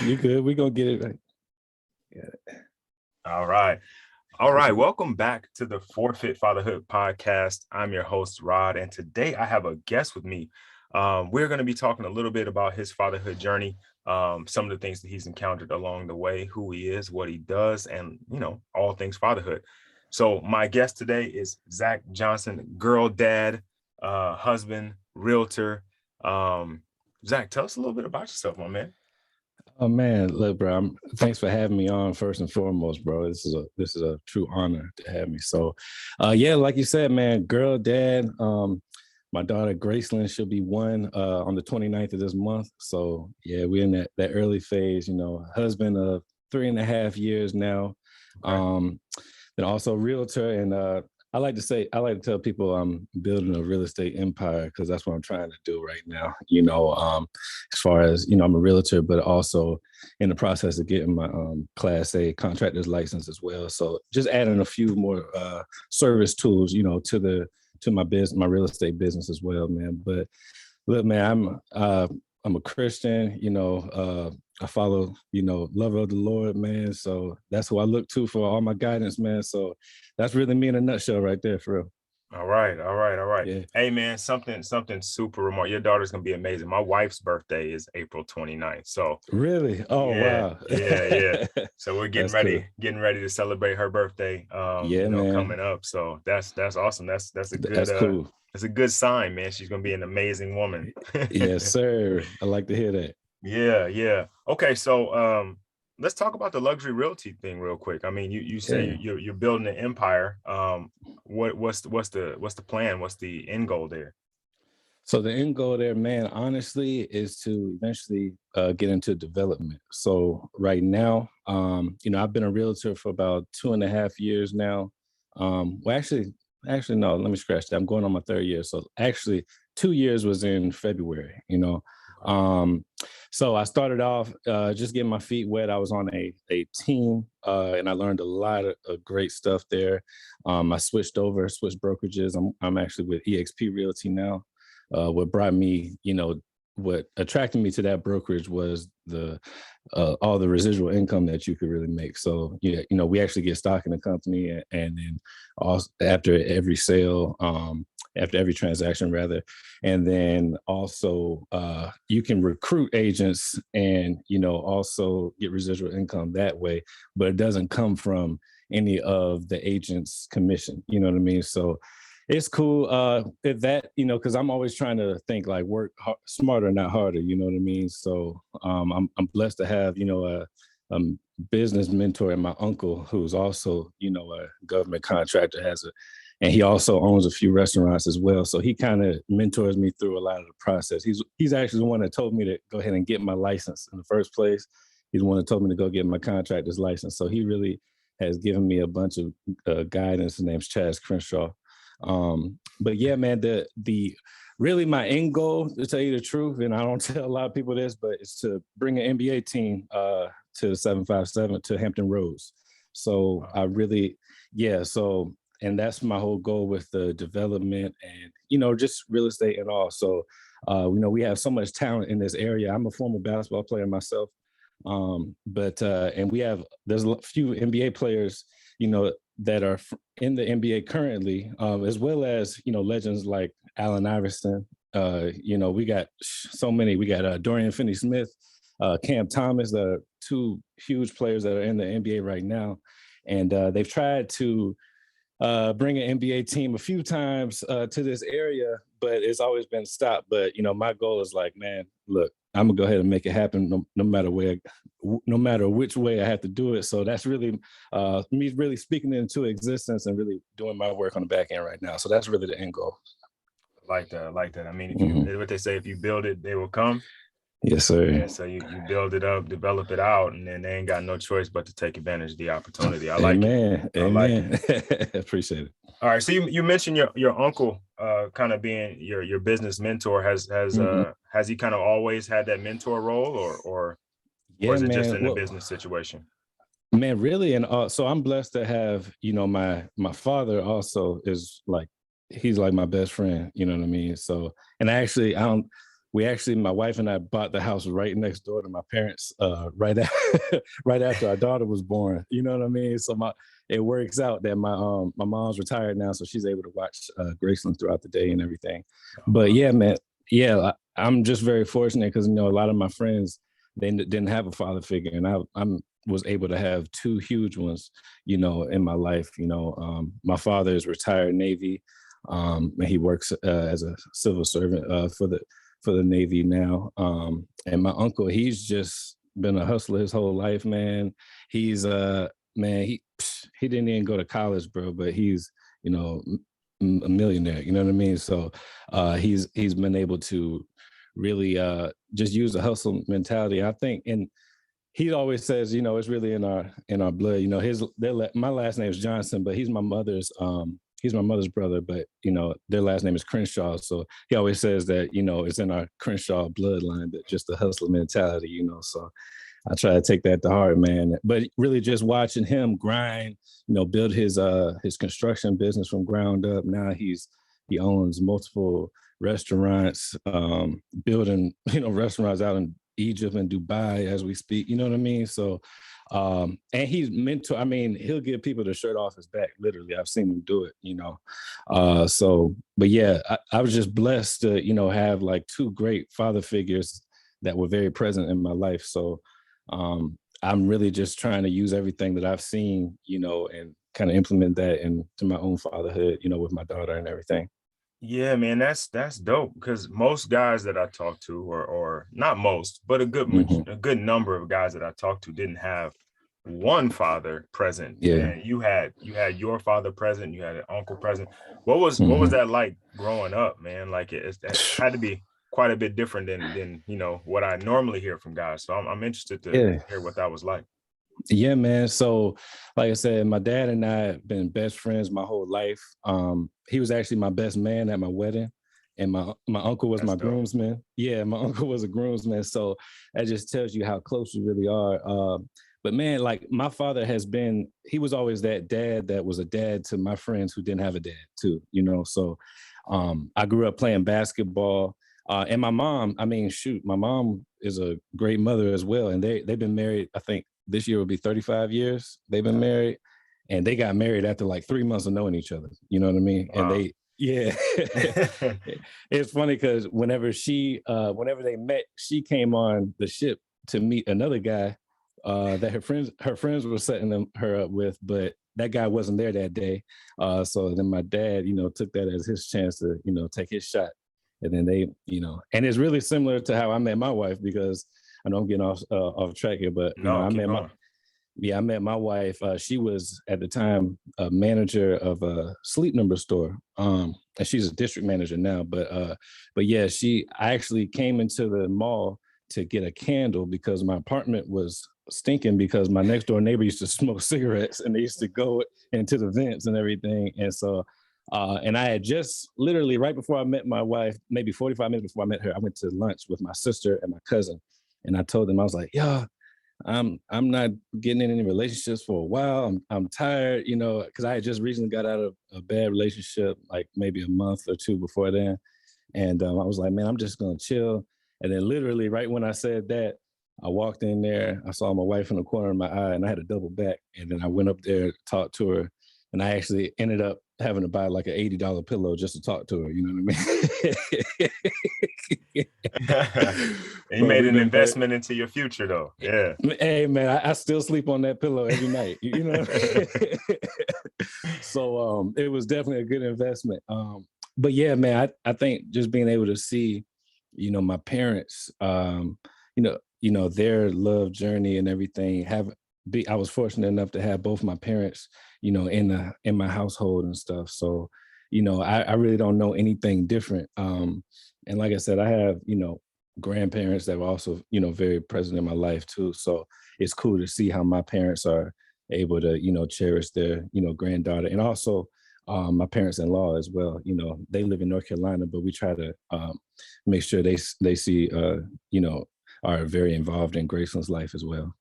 You good? We gonna get it right. Yeah. All right. All right. Welcome back to the Forfeit Fatherhood podcast. I'm your host, Rod, and today I have a guest with me. We're going to be talking a little bit about his fatherhood journey, some of the things that he's encountered along the way, who he is, what he does, and, all things fatherhood. So my guest today is Zach Johnson, girl dad, husband, realtor. Zach, tell us a little bit about yourself, my man. Oh man, look, bro. Thanks for having me on. First and foremost, bro. This is a true honor to have me. So, yeah, like you said, man, girl, dad. My daughter Graceland, she'll be 1 on the 29th of this month. So yeah, we're in that early phase. Husband of 3.5 years now. Okay. Then also realtor, and I like to tell people I'm building a real estate empire because that's what I'm trying to do right now. As far as, I'm a realtor, but also in the process of getting my Class A contractor's license as well. So just adding a few more service tools, to my business, my real estate business as well, man. But look, man, I'm a Christian, I follow, love of the Lord, man. So that's who I look to for all my guidance, man. So that's really me in a nutshell right there, for real. All right. Yeah. Hey, man, something super remarkable. Your daughter's going to be amazing. My wife's birthday is April 29th. So really? Oh, yeah, wow. Yeah. So we're getting ready to celebrate her birthday, man. coming up. So that's awesome. That's a good, that's cool. That's a good sign, man. She's going to be an amazing woman. Yes, sir. I like to hear that. Yeah. Okay. So, let's talk about the luxury realty thing real quick. I mean, you say you're building an empire. What's the plan? What's the end goal there? So the end goal there, man, honestly, is to eventually get into development. So right now, I've been a realtor for about 2.5 years now. Actually, no, let me scratch that. I'm going on my 3rd year. So actually 2 years was in February, So I started off just getting my feet wet. I was on a team and I learned a lot of great stuff there. I switched brokerages. I'm actually with eXp Realty now. What brought me, what attracted me to that brokerage was all the residual income that you could really make. So we actually get stock in the company, and then also after every sale, after every transaction rather, and then also you can recruit agents and also get residual income that way, but it doesn't come from any of the agent's commission. You know what I mean? So it's cool that, because I'm always trying to think like work smarter, not harder. You know what I mean? So I'm blessed to have, a business mentor, and my uncle, who's also, a government contractor, and he also owns a few restaurants as well. So he kind of mentors me through a lot of the process. He's actually the one that told me to go ahead and get my license in the first place. He's the one that told me to go get my contractor's license. So he really has given me a bunch of guidance. His name's Chaz Crenshaw. But yeah, man, the really my end goal, to tell you the truth, and I don't tell a lot of people this, but it's to bring an NBA team to the 757 to Hampton Roads. So I really, so, and that's my whole goal with the development and, just real estate and all. So, we have so much talent in this area. I'm a former basketball player myself. And there's a few NBA players, that are in the NBA currently, as well as, legends like Allen Iverson. We got so many. We got Dorian Finney-Smith, Cam Thomas, the 2 huge players that are in the NBA right now. And they've tried to bring an NBA team a few times to this area, but it's always been stopped. But, my goal is like, man, look, I'm gonna go ahead and make it happen no matter which way I have to do it. So that's really me really speaking it into existence and really doing my work on the back end right now. So that's really the end goal. Like that. I mean, if what they say, if you build it, they will come. Yes, sir. Yeah, so you build it up, develop it out, and then they ain't got no choice but to take advantage of the opportunity. I like it. Amen. Appreciate it. All right. So you mentioned your uncle kind of being your business mentor. Has he kind of always had that mentor role, or is it just in a business situation? Man, really, and so I'm blessed to have, my father also is like, he's like my best friend. You know what I mean? So, and actually, we actually, my wife and I bought the house right next door to my parents, right after our daughter was born. You know what I mean? So it works out that my mom's retired now, so she's able to watch Graceland throughout the day and everything. But yeah, man, yeah, I'm just very fortunate because a lot of my friends, they didn't have a father figure, and I'm was able to have two huge ones, in my life. My father is retired Navy, and he works as a civil servant for the Navy now. And my uncle, he's just been a hustler his whole life, man. He's man, he didn't even go to college, bro, but he's, a millionaire, you know what I mean? So he's been able to really just use the hustle mentality, I think. And he always says, it's really in our blood. My last name is Johnson, but he's my mother's brother, but their last name is Crenshaw. So he always says that, it's in our Crenshaw bloodline, that just the hustler mentality, so I try to take that to heart, man. But really just watching him grind, build his construction business from ground up. Now he owns multiple restaurants, building, restaurants out in Egypt and Dubai as we speak, you know what I mean? So and he's mentor. I mean, he'll give people the shirt off his back. Literally, I've seen him do it. So, but yeah, I was just blessed to, have like two great father figures that were very present in my life. So I'm really just trying to use everything that I've seen, and kind of implement that into my own fatherhood, with my daughter and everything. Yeah, man, that's dope, because most guys that I talk to, or not most, but Mhm. a good number of guys that I talked to didn't have one father present. Yeah. And you had your father present, you had an uncle present. What was Mhm. that like growing up, man? Like it had to be quite a bit different than what I normally hear from guys. So I'm interested to Yeah. hear what that was like. Yeah, man. So, like I said, my dad and I have been best friends my whole life. He was actually my best man at my wedding, and my uncle was That's my dope. groomsman. Yeah, my uncle was a groomsman. So that just tells you how close we really are. But man, like my father he was always that dad that was a dad to my friends who didn't have a dad too. So I grew up playing basketball. And my mom, I mean, shoot, my mom is a great mother as well. And they've been married, I think this year will be 35 years they've been married, and they got married after like 3 months of knowing each other. You know what I mean? And Wow. yeah, it's funny because whenever they met, she came on the ship to meet another guy that her friends were setting her up with, but that guy wasn't there that day. So then my dad, took that as his chance to, take his shot. And then and it's really similar to how I met my wife, because I know I'm getting off track here, but No, keep going. I met my wife. She was at the time a manager of a Sleep Number store, and she's a district manager now. But yeah, I actually came into the mall to get a candle because my apartment was stinking because my next door neighbor used to smoke cigarettes and they used to go into the vents and everything. And so, and I had just literally right before I met my wife, maybe 45 minutes before I met her, I went to lunch with my sister and my cousin, and I told them, I was like, "Yeah, I'm not getting in any relationships for a while. I'm tired, because I had just recently got out of a bad relationship, like maybe a month or two before then." And I was like, "Man, I'm just gonna chill." And then literally right when I said that, I walked in there, I saw my wife in the corner of my eye, and I had to double back. And then I went up there, talked to her, and I actually ended up having to buy like an $80 pillow just to talk to her. You know what I mean? You But made we've an been very, investment into your future, though. Yeah. hey man, I still sleep on that pillow every night. You know what I mean? So it was definitely a good investment. But yeah, man, I think just being able to see, my parents, their love journey and everything. I was fortunate enough to have both my parents, in my household and stuff. So, I really don't know anything different. And like I said, I have, grandparents that were also, very present in my life too. So it's cool to see how my parents are able to, cherish their, granddaughter. And also my parents-in-law as well. They live in North Carolina, but we try to make sure they see, are very involved in Graceland's life as well.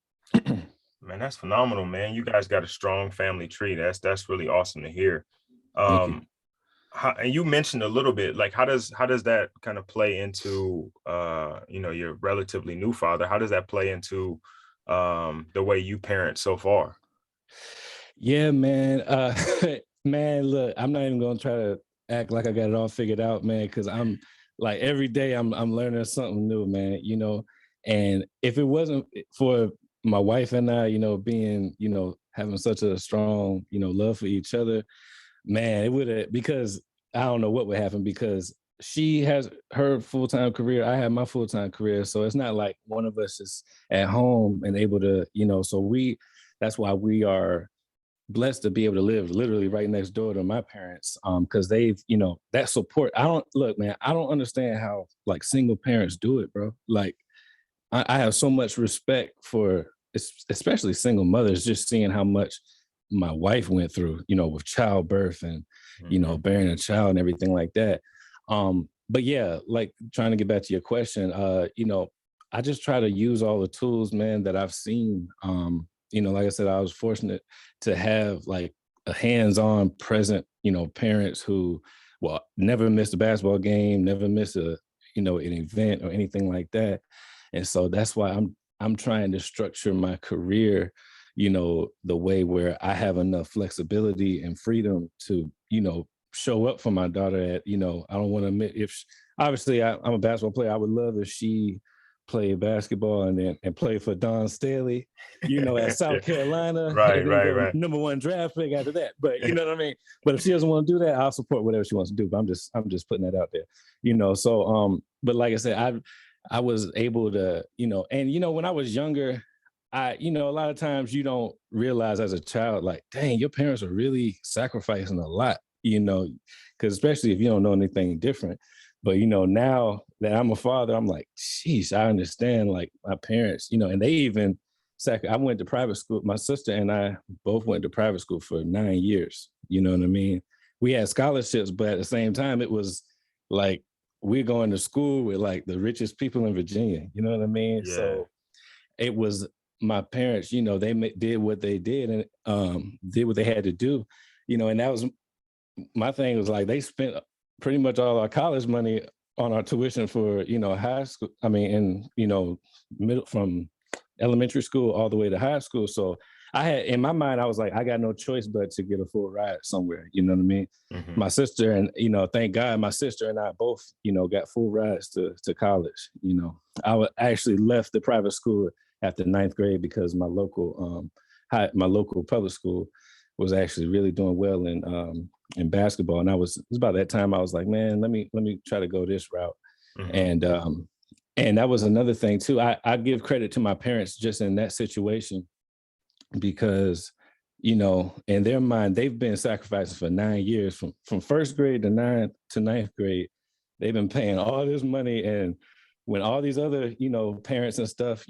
Man, that's phenomenal, man. You guys got a strong family tree. That's really awesome to hear. Thank you. Um, And you mentioned a little bit, like, how does that kind of play into your relatively new father? How does that play into the way you parent so far? Yeah, man. Man, look, I'm not even gonna try to act like I got it all figured out, man, because I'm like every day I'm learning something new, man, you know. And if it wasn't for my wife and I, being, having such a strong, love for each other, man, it would have, because I don't know what would happen, because she has her full-time career, I have my full-time career. So it's not like one of us is at home and able to, so that's why we are blessed to be able to live literally right next door to my parents, because they've, that support. I don't look, man, I don't understand how like single parents do it, bro. Like I have so much respect for especially single mothers, just seeing how much my wife went through, with childbirth and, Mhm. bearing a child and everything like that. But yeah, like trying to get back to your question, I just try to use all the tools, man, that I've seen. Like I said, I was fortunate to have like a hands-on present, parents who, well, never missed a basketball game, never missed an event or anything like that. And so that's why I'm trying to structure my career, the way where I have enough flexibility and freedom to, show up for my daughter at, I don't want to admit obviously I'm a basketball player. I would love if she played basketball and play for Don Staley, at Yeah. South Carolina, Right, and then right, go right. number one draft pick after that. But you know what I mean? But if she doesn't want to do that, I'll support whatever she wants to do. But I'm just putting that out there, So but like I said, I was able to, and when I was younger, a lot of times you don't realize as a child, like, dang, your parents are really sacrificing a lot, because especially if you don't know anything different. But now that I'm a father, I'm like, sheesh, I understand like my parents, and they even I went to private school. My sister and I both went to private school for 9 years. You know what I mean? We had scholarships, but at the same time, it was like we're going to school with like the richest people in Virginia. You know what I mean? Yeah. So it was my parents. They did what they did and did what they had to do. And that was my thing. Was like they spent pretty much all our college money on our tuition for high school. I mean, and middle from elementary school all the way to high school. So I had in my mind, I was like, I got no choice but to get a full ride somewhere. You know what I mean? Mhm. My sister and thank God, my sister and I both got full rides to college. Actually left the private school after ninth grade because my local public school was actually really doing well in basketball, and it was about that time I was like, man, let me try to go this route, Mhm. and that was another thing too. I give credit to my parents just in that situation because in their mind they've been sacrificing for 9 years from first grade to ninth grade. They've been paying all this money, and when all these other parents and stuff,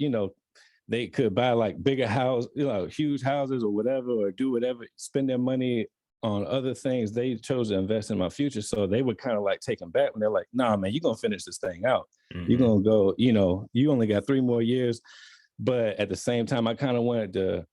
they could buy like bigger house, huge houses or whatever, or do whatever, spend their money on other things. They chose to invest in my future. So they were kind of like taken back when they're like, nah, man, you're gonna finish this thing out. You're Mhm. gonna go, you only got 3 more years. But at the same time, I kind of wanted to,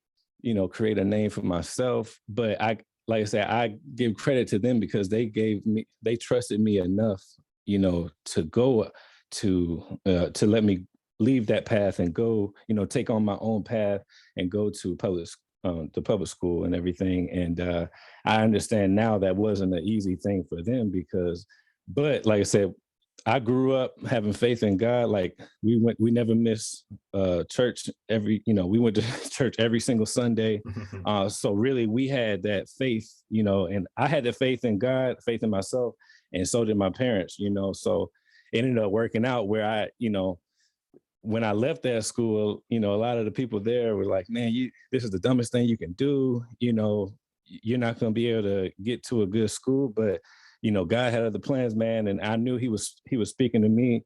create a name for myself. But like I said, I give credit to them because they trusted me enough, to go to let me leave that path and go, take on my own path and go to public school and everything. And I understand now that wasn't an easy thing for them but like I said, I grew up having faith in God. Like we never missed church we went to church every single Sunday. So really we had that faith, and I had the faith in God, faith in myself, and so did my parents, so it ended up working out where when I left that school, a lot of the people there were like, man, this is the dumbest thing you can do. You're not going to be able to get to a good school, but God had other plans, man. And I knew he was speaking to me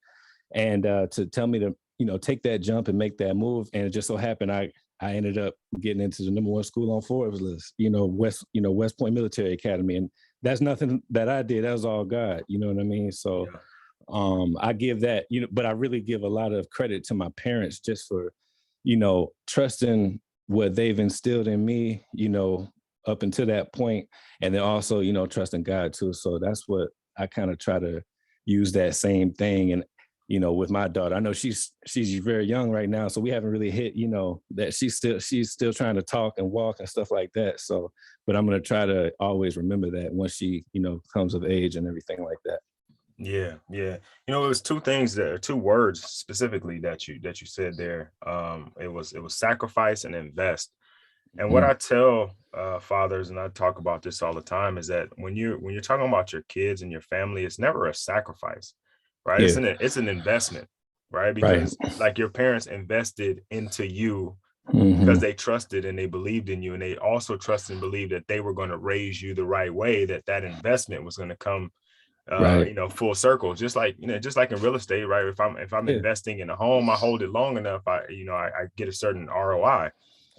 and to tell me to, take that jump and make that move. And it just so happened, I ended up getting into the number one school on Forbes list, West Point Military Academy. And that's nothing that I did. That was all God. You know what I mean? So Yeah. I give that, but I really give a lot of credit to my parents just for trusting what they've instilled in me, up until that point, and then also, trusting God too. So that's what I kind of try to use that same thing. And, with my daughter, I know she's very young right now, so we haven't really hit, that she's still trying to talk and walk and stuff like that. So, but I'm going to try to always remember that once she, comes of age and everything like that. Yeah, yeah. It was two words specifically that you said there. It was sacrifice and invest. And what Mm. I tell fathers, and I talk about this all the time, is that when you're talking about your kids and your family, it's never a sacrifice, right? Yeah. It's an investment, right? Right. Because like your parents invested into you because Mhm. they trusted and they believed in you, and they also trusted and believed that they were going to raise you the right way, that investment was going to come Right. full circle, just like in real estate, right? If I'm Yeah. investing in a home, I hold it long enough, I get a certain ROI.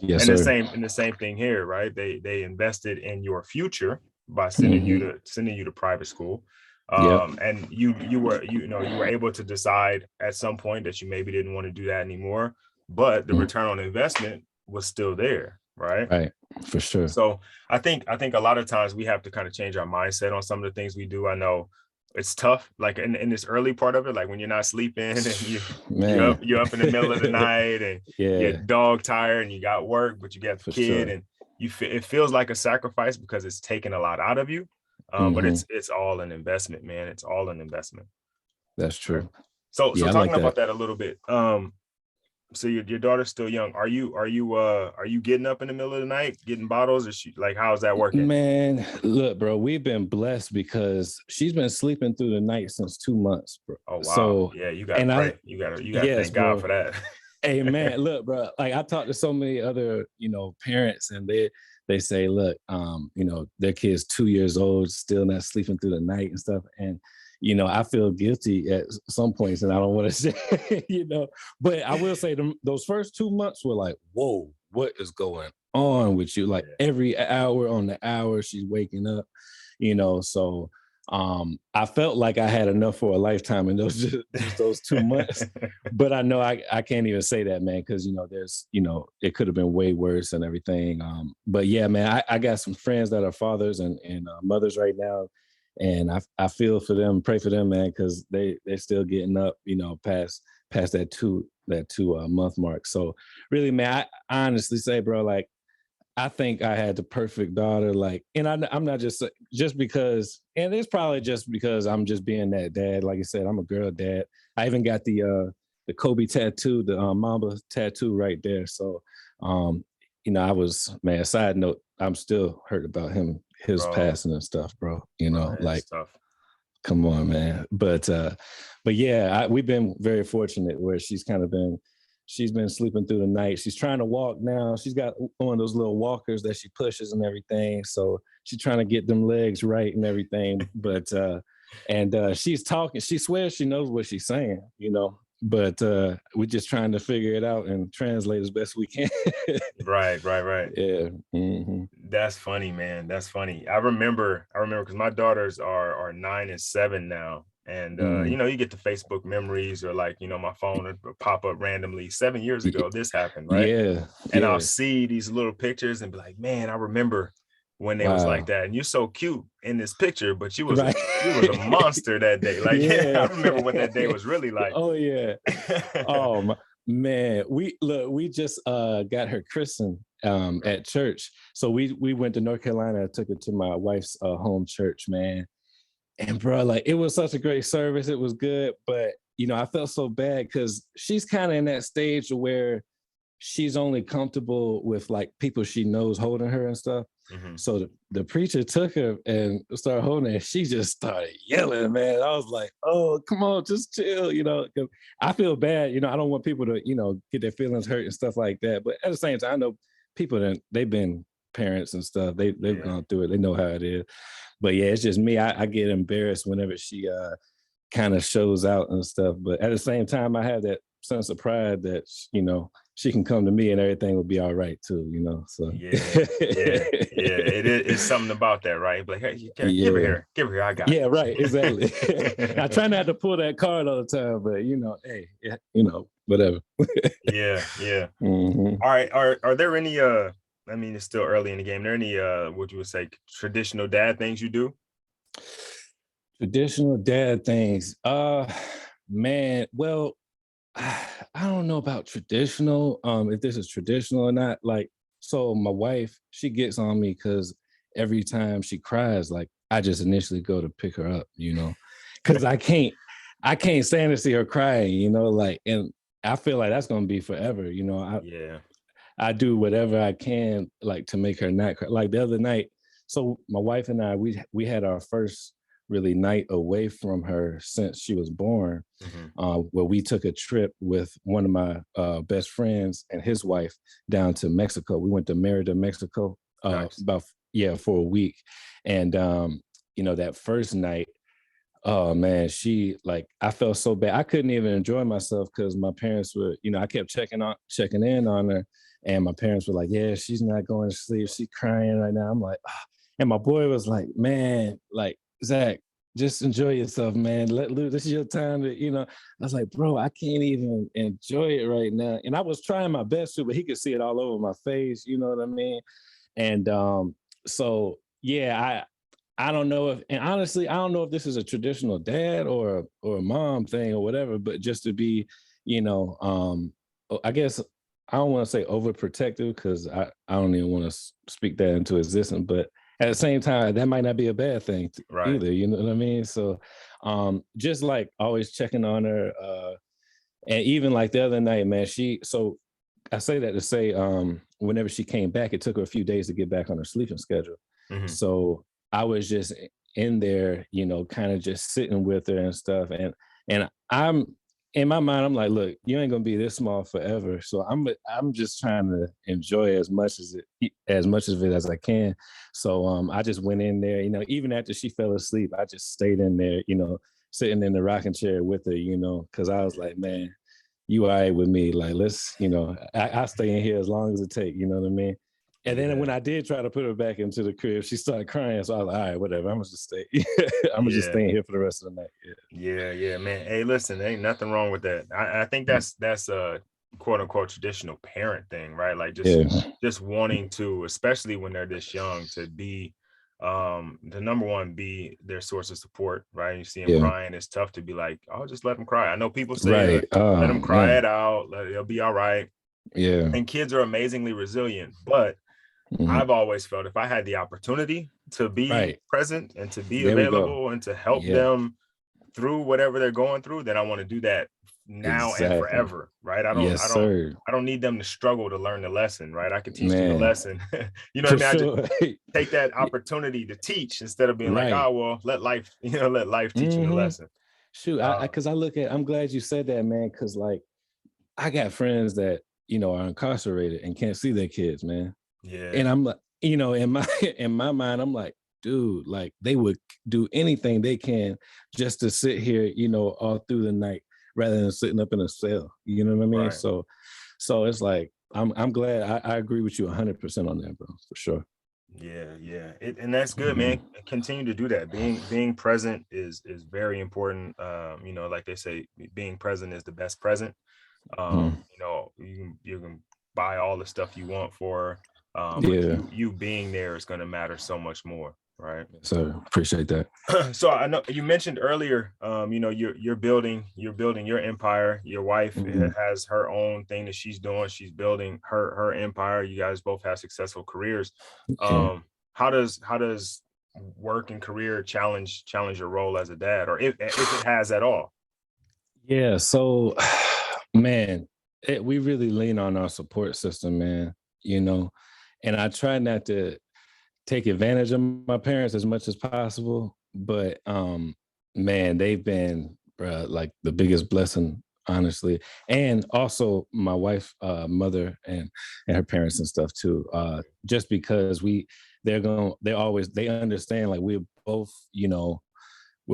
Yes, And sir. the same thing here, right? They invested in your future by Mhm. sending you to private school. Yep. And you were able to decide at some point that you maybe didn't want to do that anymore, but the Mm. return on investment was still there, right? Right. For sure. So I think a lot of times we have to kind of change our mindset on some of the things we do. I know it's tough, like in this early part of it, like when you're not sleeping and Man. you're up in the middle of the night and you're Yeah, dog tired and you got work, but you got the for kid, sure. and it feels like a sacrifice because it's taking a lot out of you. But Mhm. it's all an investment, man. It's all an investment. That's Right. true. So Yeah, I talking like that. about that a little bit. So your daughter's still young. Are you getting up in the middle of the night, getting bottles, or like how's that working? Man, look, bro, we've been blessed because she's been sleeping through the night since 2 months, bro. Oh wow. So, Yeah, you gotta and pray. You gotta yes, thank God bro. for that. Hey, man, look, bro. Like I talked to so many other, parents, and they say, look, their kid's 2 years old, still not sleeping through the night and stuff, and I feel guilty at some points, and I don't want to say, but I will say those first 2 months were like, whoa, what is going on with you? Like Yeah. every hour on the hour, she's waking up, so I felt like I had enough for a lifetime in those just those 2 months. But I know I can't even say that, man, because there's it could have been way worse and everything. But yeah, man, I got some friends that are fathers and mothers right now, and I feel for them, pray for them, man, because they're still getting up, past that two month mark. So really, man, I honestly say, bro, like I think I had the perfect daughter, like, and I'm not just because, and it's probably just because I'm just being that dad. Like I said, I'm a girl dad. I even got the Kobe tattoo, the Mamba tattoo right there. So, um, I was, man. Side note, I'm still hurt about his Bro, passing and stuff, bro. it's Like, tough. come on, man. But yeah, we've been very fortunate where she's been sleeping through the night. She's trying to walk now. She's got one of those little walkers that she pushes and everything. So she's trying to get them legs right and everything. But she's talking. She swears she knows what she's saying, But we're just trying to figure it out and translate as best we can. Right, right, right. Yeah. Hmm. That's funny, man. That's funny. I remember because my daughters are 9 and 7 now. And Hmm. you get the Facebook memories, or like, my phone would pop up randomly. 7 years ago, this happened, right? Yeah. And I'll Yeah. see these little pictures and be like, man, I remember when they was like Wow. that. And you're so cute in this picture, but Right. you was a monster that day. Like, yeah, I Yeah. remember what that day was really like. Oh yeah. Oh man, we just got her christened at church. So we went to North Carolina. I took her to my wife's home church, man. And bro, like it was such a great service. It was good, but I felt so bad because she's kind of in that stage where she's only comfortable with like people she knows holding her and stuff. Mhm. So the preacher took her and started holding her. And she just started yelling, man. I was like, oh, come on, just chill, 'cause I feel bad. I don't want people to, get their feelings hurt and stuff like that. But at the same time, I know people that they've been parents and stuff. They've Yeah. gone through it. They know how it is. But yeah, it's just me. I get embarrassed whenever she kind of shows out and stuff. But at the same time, I have that sense of pride that she can come to me and everything will be all right too. So Yeah, yeah, yeah. It's something about that, right? Like, hey, give her yeah, here, give her here. I got yeah, right, exactly. I it. try not to pull that card all the time, but hey, yeah, whatever. Yeah, yeah. Hmm. All right. Are there any I mean, it's still early in the game. Are there any what you would say traditional dad things you do? Traditional dad things. Man, well, I don't know about traditional, if this is traditional or not. Like, so my wife, she gets on me because every time she cries, like I just initially go to pick her up, because I can't stand to see her crying, like, and I feel like that's gonna be forever, Yeah. I do whatever I can, like, to make her not cry. Like the other night, so my wife and I, we had our first really night away from her since she was born, Hmm. where we took a trip with one of my best friends and his wife down to Mexico. We went to Merida, Mexico, Nice. about yeah for a week, and that first night. Oh man, she like I felt so bad. I couldn't even enjoy myself because my parents were, I kept checking in on her, and my parents were like, "Yeah, she's not going to sleep. She's crying right now." I'm like, "Ah." And my boy was like, "Man, like Zach, just enjoy yourself, man. Let loose. This is your time to, I was like, "Bro, I can't even enjoy it right now." And I was trying my best to, but he could see it all over my face. You know what I mean? And so yeah, I don't know if, and honestly, I don't know if this is a traditional dad or a mom thing or whatever, but just to be, I guess I don't want to say overprotective because I don't even want to speak that into existence, but at the same time, that might not be a bad thing Right. either. You know what I mean? So, just like always checking on her, and even like the other night, man, so I say that to say, whenever she came back, it took her a few days to get back on her sleeping schedule. Hmm. So I was just in there, kind of just sitting with her and stuff. And I'm in my mind, I'm like, look, you ain't gonna be this small forever. So I'm just trying to enjoy as much of it as I can. So I just went in there, even after she fell asleep, I just stayed in there, sitting in the rocking chair with her, because I was like, man, you all right with me. Like, let's, I stay in here as long as it take, you know what I mean? And then when Yeah. I did try to put her back into the crib, she started crying. So I was like, all right, whatever. I'm gonna just stay. I'm gonna just Yeah. stay in here for the rest of the night. Yeah, yeah, man. Hey, listen, ain't nothing wrong with that. I think Yeah. that's a quote unquote traditional parent thing, right? Like Yeah. just wanting to, especially when they're this young, to be the number one, be their source of support, right? You see them Yeah. crying, it's tough to be like, oh, just let them cry. I know people say Right. let Oh them cry man. it out, it'll be all right. Yeah. And kids are amazingly resilient, but Mhm. I've always felt if I had the opportunity to be Right. present and to be There we go. available and to help Yeah. them through whatever they're going through, then I want to do that now and Exactly. forever, right? I don't, Yes, I don't, sir. I don't need them to struggle to learn the lesson, right? I could teach them the Man, lesson. You know what I for mean? I just sure. take that opportunity to teach instead of being like, Right. oh, well, let life, let life teach them the Hmm. lesson. Shoot, Uh, because I look at, I'm glad you said that, man, because like I got friends that, are incarcerated and can't see their kids, man. And yeah, I'm like, in my in my mind, I'm like, dude, like they would do anything they can just to sit here, all through the night rather than sitting up in a cell. You know what I mean? right. So it's like I'm glad I agree with you 100% on that, bro, for sure. Yeah, yeah. And that's good, man. Mhm. Continue to do that. Being present is very important. Like they say, being present is the best present. Mhm. You can buy all the stuff you want for but Yeah. you being there is going to matter so much more, right? So appreciate that. So I know you mentioned earlier, you're building your empire. Your wife Mhm. has her own thing that she's doing. She's building her empire. You guys both have successful careers. Yeah. How does work and career challenge your role as a dad, or if it has at all? Yeah. So, man, we really lean on our support system, man. You know, and I try not to take advantage of my parents as much as possible, but man, they've been like the biggest blessing, honestly. And also my wife, mother, and her parents and stuff too. Just because they understand, like we're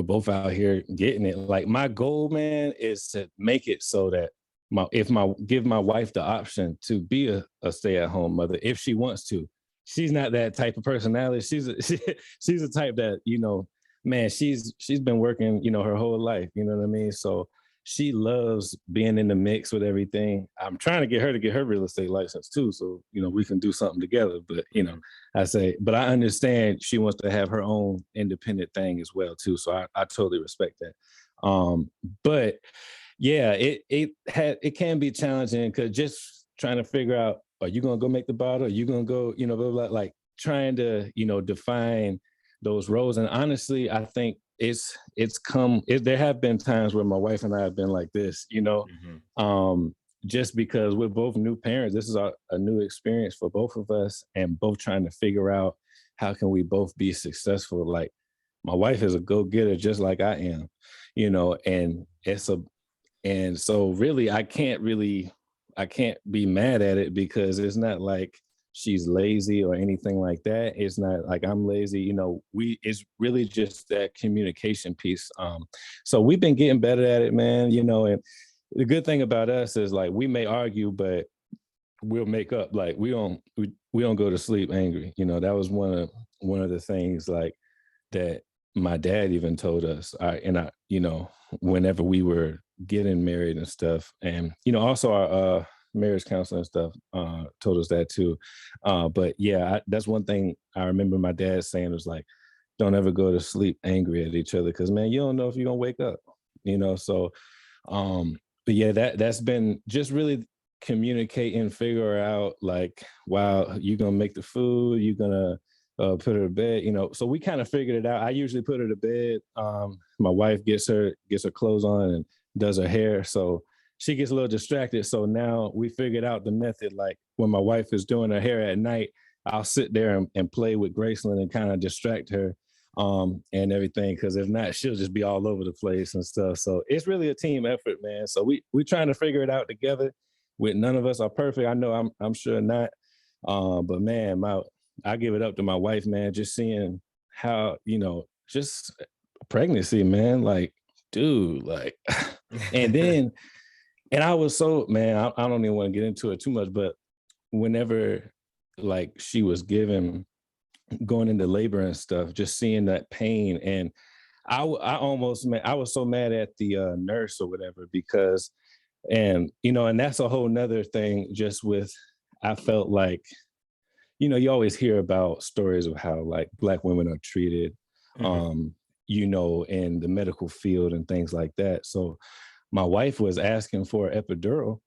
both out here getting it. Like my goal, man, is to make it so that if my give my wife the option to be a stay-at-home mother if she wants to. She's not that type of personality. She's a type that, man, she's been working, her whole life, you know what I mean? So she loves being in the mix with everything. I'm trying to get her real estate license too, so we can do something together. But I say, but I understand she wants to have her own independent thing as well too. So I totally respect that. But yeah, it can be challenging because just trying to figure out, are you gonna go make the bottle? Are you gonna go, blah, blah, blah, like trying to, define those roles. And honestly, I think there have been times where my wife and I have been like this, just because we're both new parents. This is a new experience for both of us, and both trying to figure out how can we both be successful. Like, my wife is a go-getter just like I am, and and so really I can't be mad at it, because it's not like she's lazy or anything like that. It's not like I'm lazy. It's really just that communication piece. So we've been getting better at it, man, and the good thing about us is, like, we may argue, but we'll make up. Like, we don't go to sleep angry. That was one of the things, like, that my dad even told us. Whenever we were getting married and stuff, and also our marriage counselor and stuff told us that too. But yeah, that's one thing I remember my dad saying, was like, don't ever go to sleep angry at each other, because, man, you don't know if you're gonna wake up. So but yeah, that's been just really communicate and figure out, like, wow, you're gonna make the food, you're gonna put her to bed, so we kind of figured it out. I usually put her to bed. My wife gets her clothes on and does her hair, so she gets a little distracted. So now we figured out the method. Like, when my wife is doing her hair at night, I'll sit there and play with Graceland and kind of distract her and everything, because if not, she'll just be all over the place and stuff. So it's really a team effort, man. So we trying to figure it out together. With none of us are perfect. I know I'm sure not. But man, I give it up to my wife, man. Just seeing how, just pregnancy, man. Like, dude, like, and I was so, man, I don't even want to get into it too much, but whenever, like, she was going into labor and stuff, just seeing that pain, and I almost, man, I was so mad at the nurse or whatever, because, and that's a whole nother thing. Just with, I felt like, you always hear about stories of how, like, Black women are treated, in the medical field and things like that. So my wife was asking for an epidural,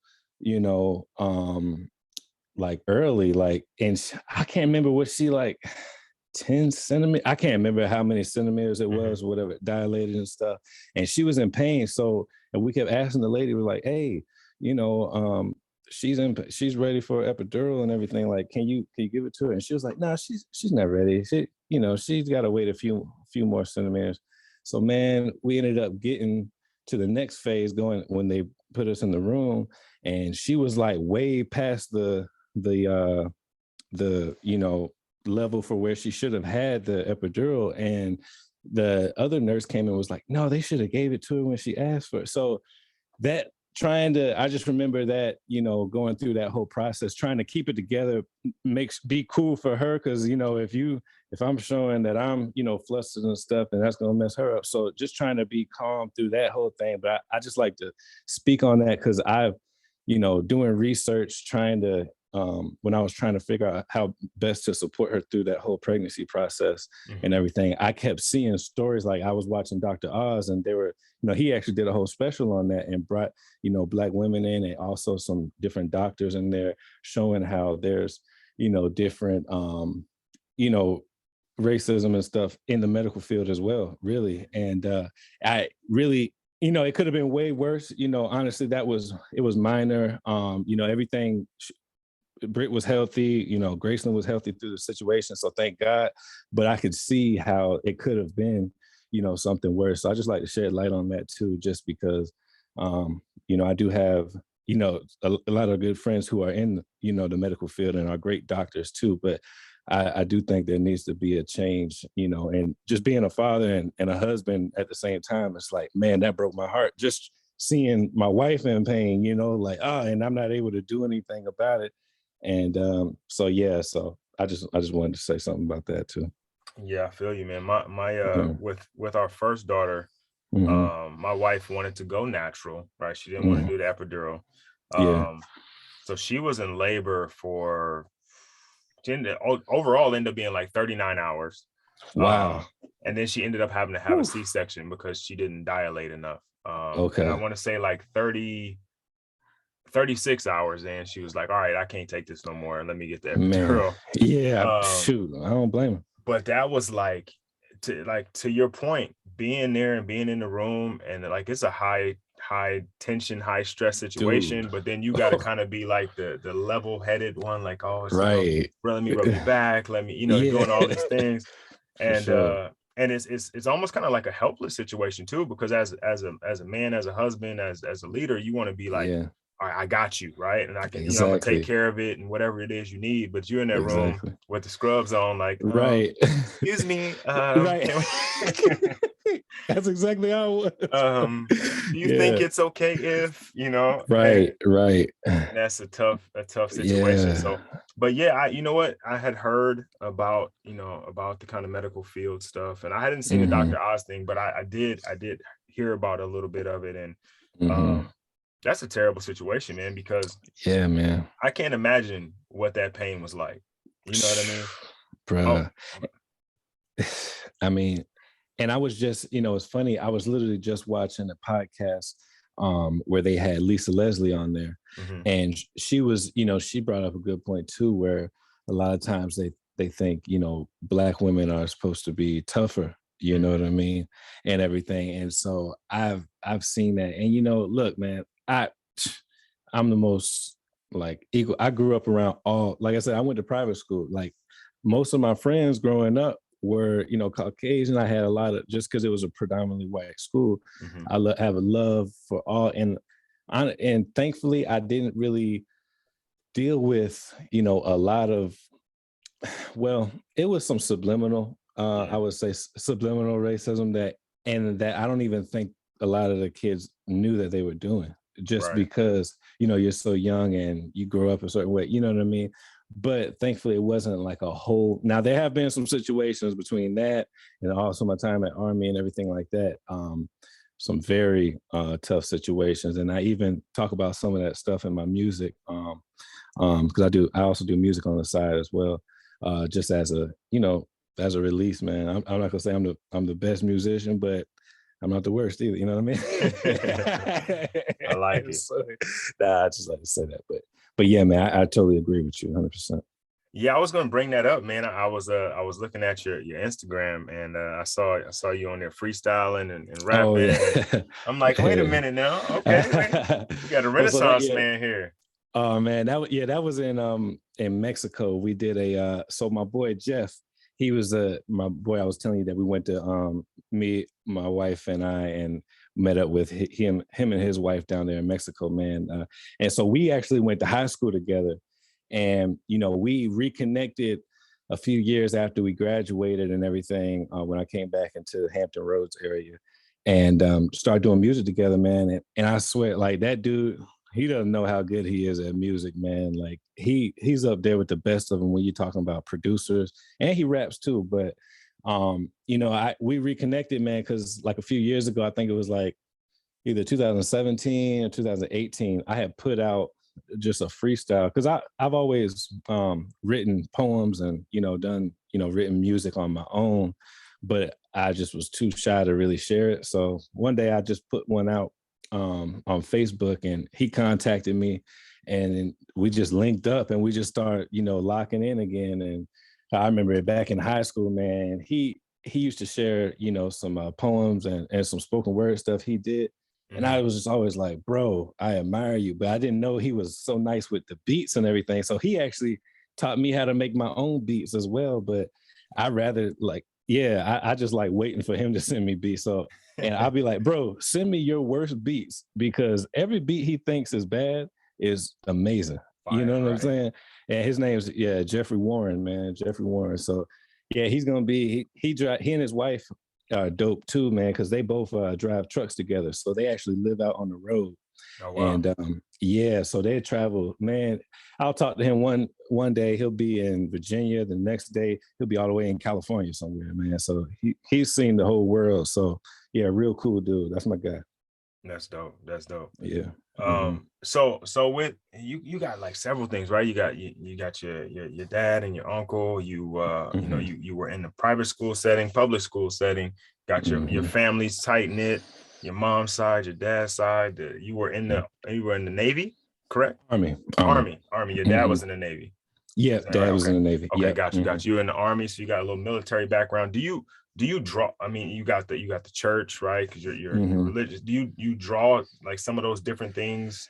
like, early, like, and I can't remember what she, like, 10 centimeters. I can't remember how many centimeters it was, whatever, dilated and stuff. And she was in pain. So, and we kept asking the lady, we're like, hey, she's ready for epidural and everything. Like, can you give it to her? And she was like, no, she's not ready. She's got to wait a few more centimeters. So, man, we ended up getting to the next phase, going when they put us in the room, and she was like way past the level for where she should have had the epidural. And the other nurse came and was like, no, they should have gave it to her when she asked for it. So that, I just remember that, going through that whole process, trying to keep it together, be cool for her. Cause if I'm showing that I'm, flustered and stuff, and that's going to mess her up. So just trying to be calm through that whole thing. But I just like to speak on that, cause I've, doing research, trying to, when I was trying to figure out how best to support her through that whole pregnancy process and everything, I kept seeing stories. Like, I was watching Dr. Oz, and they were, he actually did a whole special on that and brought, Black women in, and also some different doctors in there, showing how there's, different, racism and stuff in the medical field as well, really. And I really, it could have been way worse. Honestly, it was minor. Everything, Britt was healthy, Graceland was healthy through the situation, so thank God. But I could see how it could have been, something worse. So I just like to shed light on that too, just because, I do have, a lot of good friends who are in, the medical field and are great doctors too. But I do think there needs to be a change, and just being a father and a husband at the same time, it's like, man, that broke my heart. Just seeing my wife in pain, like, and I'm not able to do anything about it. And so I just wanted to say something about that too. Yeah, I feel you, man. My with our first daughter, Mm-hmm. My wife wanted to go natural, right? She didn't want to Mm-hmm. do the epidural. Yeah. So she was in labor for, overall ended up being like 39 hours. Wow. And then she ended up having to have a Whew. C-section because she didn't dilate enough. And I Okay. want to say like 36 hours in, she was like, all right, I can't take this no more. Let me get the Man. epidural. Yeah. Um, Shoot. I don't blame him. but that was like, to your point, being there and being in the room, and like it's a high tension, high stress situation, Dude. but then you got to kind of be like the level-headed one, like, oh, it's, Right. bro, let me rub your back, let me, Yeah. doing all these things. For And sure. it's almost kind of like a helpless situation too, because as a man, as a husband, as a leader, you want to be like, Yeah. all right, I got you, right? And I can, I'm gonna take Exactly. care of it and whatever it is you need. But you're in that room Exactly. with the scrubs on, like, Right. excuse me, Right. can That's exactly how it was. do you think Yeah. it's okay if, and Right. Right. that's a tough situation. Yeah. So, but yeah, you know what, I had heard about, about the kind of medical field stuff, and I hadn't seen the Mm-hmm. Dr. Oz thing, but I did hear about a little bit of it. And Mm-hmm. um that's a terrible situation, man, because Yeah, man. I can't imagine what that pain was like. You know what I mean? Oh, Bruh. I mean, and I was just, it's funny. I was literally just watching a podcast where they had Lisa Leslie on there. mhm, And she was, she brought up a good point too, where a lot of times they think, Black women are supposed to be tougher, you know mhm, what I mean? And everything. And so I've seen that. And look, man, I'm the most like equal. I grew up around all, like I said, I went to private school. Like most of my friends growing up were, Caucasian. I had a lot of, just because it was a predominantly white school, mhm, have a love for all. And thankfully I didn't really deal with, a lot of, well, it was some subliminal, I yeah, would say subliminal racism that I don't even think a lot of the kids knew that they were doing, just right, because, you're so young and you grow up a certain way, you know what I mean? But thankfully it wasn't like a whole, now there have been some situations between that and also my time at Army and everything like that. Some very tough situations. And I even talk about some of that stuff in my music. Because I also do music on the side as well, just as a release, man. I'm not gonna say I'm the best musician, but I'm not the worst either. You know what I I like mean? it. So, nah, I just like to say that, but yeah, man, I totally agree with you, 100%. Yeah, I was gonna bring that up, man. I was looking at your Instagram, and I saw you on there freestyling and Oh rapping, and yeah, I'm like, wait a hey. minute now, okay, wait, we got a Well, so that Renaissance yeah. man here. Oh man, that was in Mexico. We did so my boy Jeff, he was my boy. I was telling you that we went to me, my wife, and I, and met up with him and his wife down there in Mexico, man. And so we actually went to high school together, and we reconnected a few years after we graduated and everything. When I came back into the Hampton Roads area, and started doing music together, man. And I swear, like that dude, he doesn't know how good he is at music, man. Like he's up there with the best of them when you're talking about producers, and he raps too. But we reconnected, man, because like a few years ago, I think it was like either 2017 or 2018, I had put out just a freestyle because I've always written poems and done written music on my own, but I just was too shy to really share it. So one day I just put one out on Facebook, and he contacted me, and then we just linked up and we just started locking in again. And I remember back in high school, man, he used to share some poems and some spoken word stuff he did. And Mhm. I was just always like, bro, I admire you. But I didn't know he was so nice with the beats and everything. So he actually taught me how to make my own beats as well. But I rather like, yeah, I just like waiting for him to send me beats. So, and I'll be like, bro, send me your worst beats, because every beat he thinks is bad is amazing. You Fire, know what I'm right? saying? And his name's, yeah, Jeffrey Warren, man. Jeffrey Warren. So yeah, he's gonna be he and his wife are dope too, man, because they both drive trucks together. So they actually live out on the road. Oh, wow. And yeah, so they travel, man. I'll talk to him one day, he'll be in Virginia, the next day he'll be all the way in California somewhere, man. So he's seen the whole world. So yeah, real cool dude. That's my guy. That's dope. That's dope. Yeah. Hmm. So with you got like several things, right? You got your dad and your uncle. You know, Hmm. you were in the private school setting, public school setting. Got your Hmm. family's tight knit. Your mom's side, your dad's side. You were in the Navy, correct? Army. Army. Your dad Hmm. was in the Navy. Is Yep, that right? dad was Okay. in the Navy. Okay, Yep. got you. Hmm. Got you in the Army, so you got a little military background. Do you draw? I mean, you got the church, right? Because you're Hmm. religious. Do you draw like some of those different things?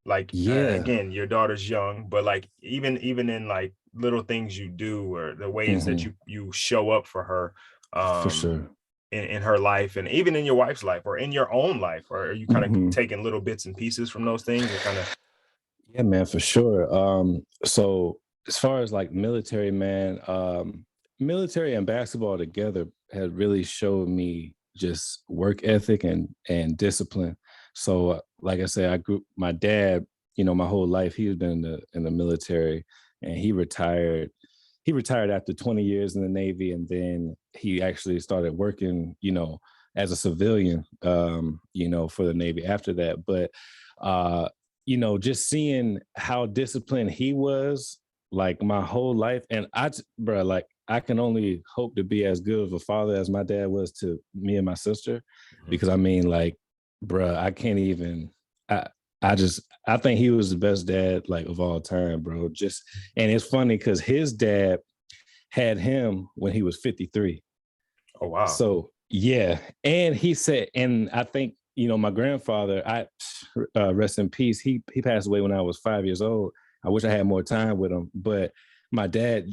Like Yeah. again, your daughter's young, but like even in like little things you do or the ways that Hmm. you show up for her, For um, sure. in her life and even in your wife's life or in your own life, or are you kind of Hmm. taking little bits and pieces from those things and kind of Yeah, man, for sure. So as far as like military, man, military and basketball together had really showed me just work ethic and discipline. So, like I said, I grew my dad. My whole life he's been in the military, and he retired. He retired after 20 years in the Navy, and then he actually started working, as a civilian, for the Navy after that. But uh, just seeing how disciplined he was, like my whole life, and bro, like I can only hope to be as good of a father as my dad was to me and my sister, Mhm. because I mean, like, bro, I can't even. I I think he was the best dad like of all time, bro. And it's funny because his dad had him when he was 53. Oh, wow. So yeah, and he said, and I think my grandfather, I rest in peace. He passed away when I was 5 years old. I wish I had more time with him, but my dad,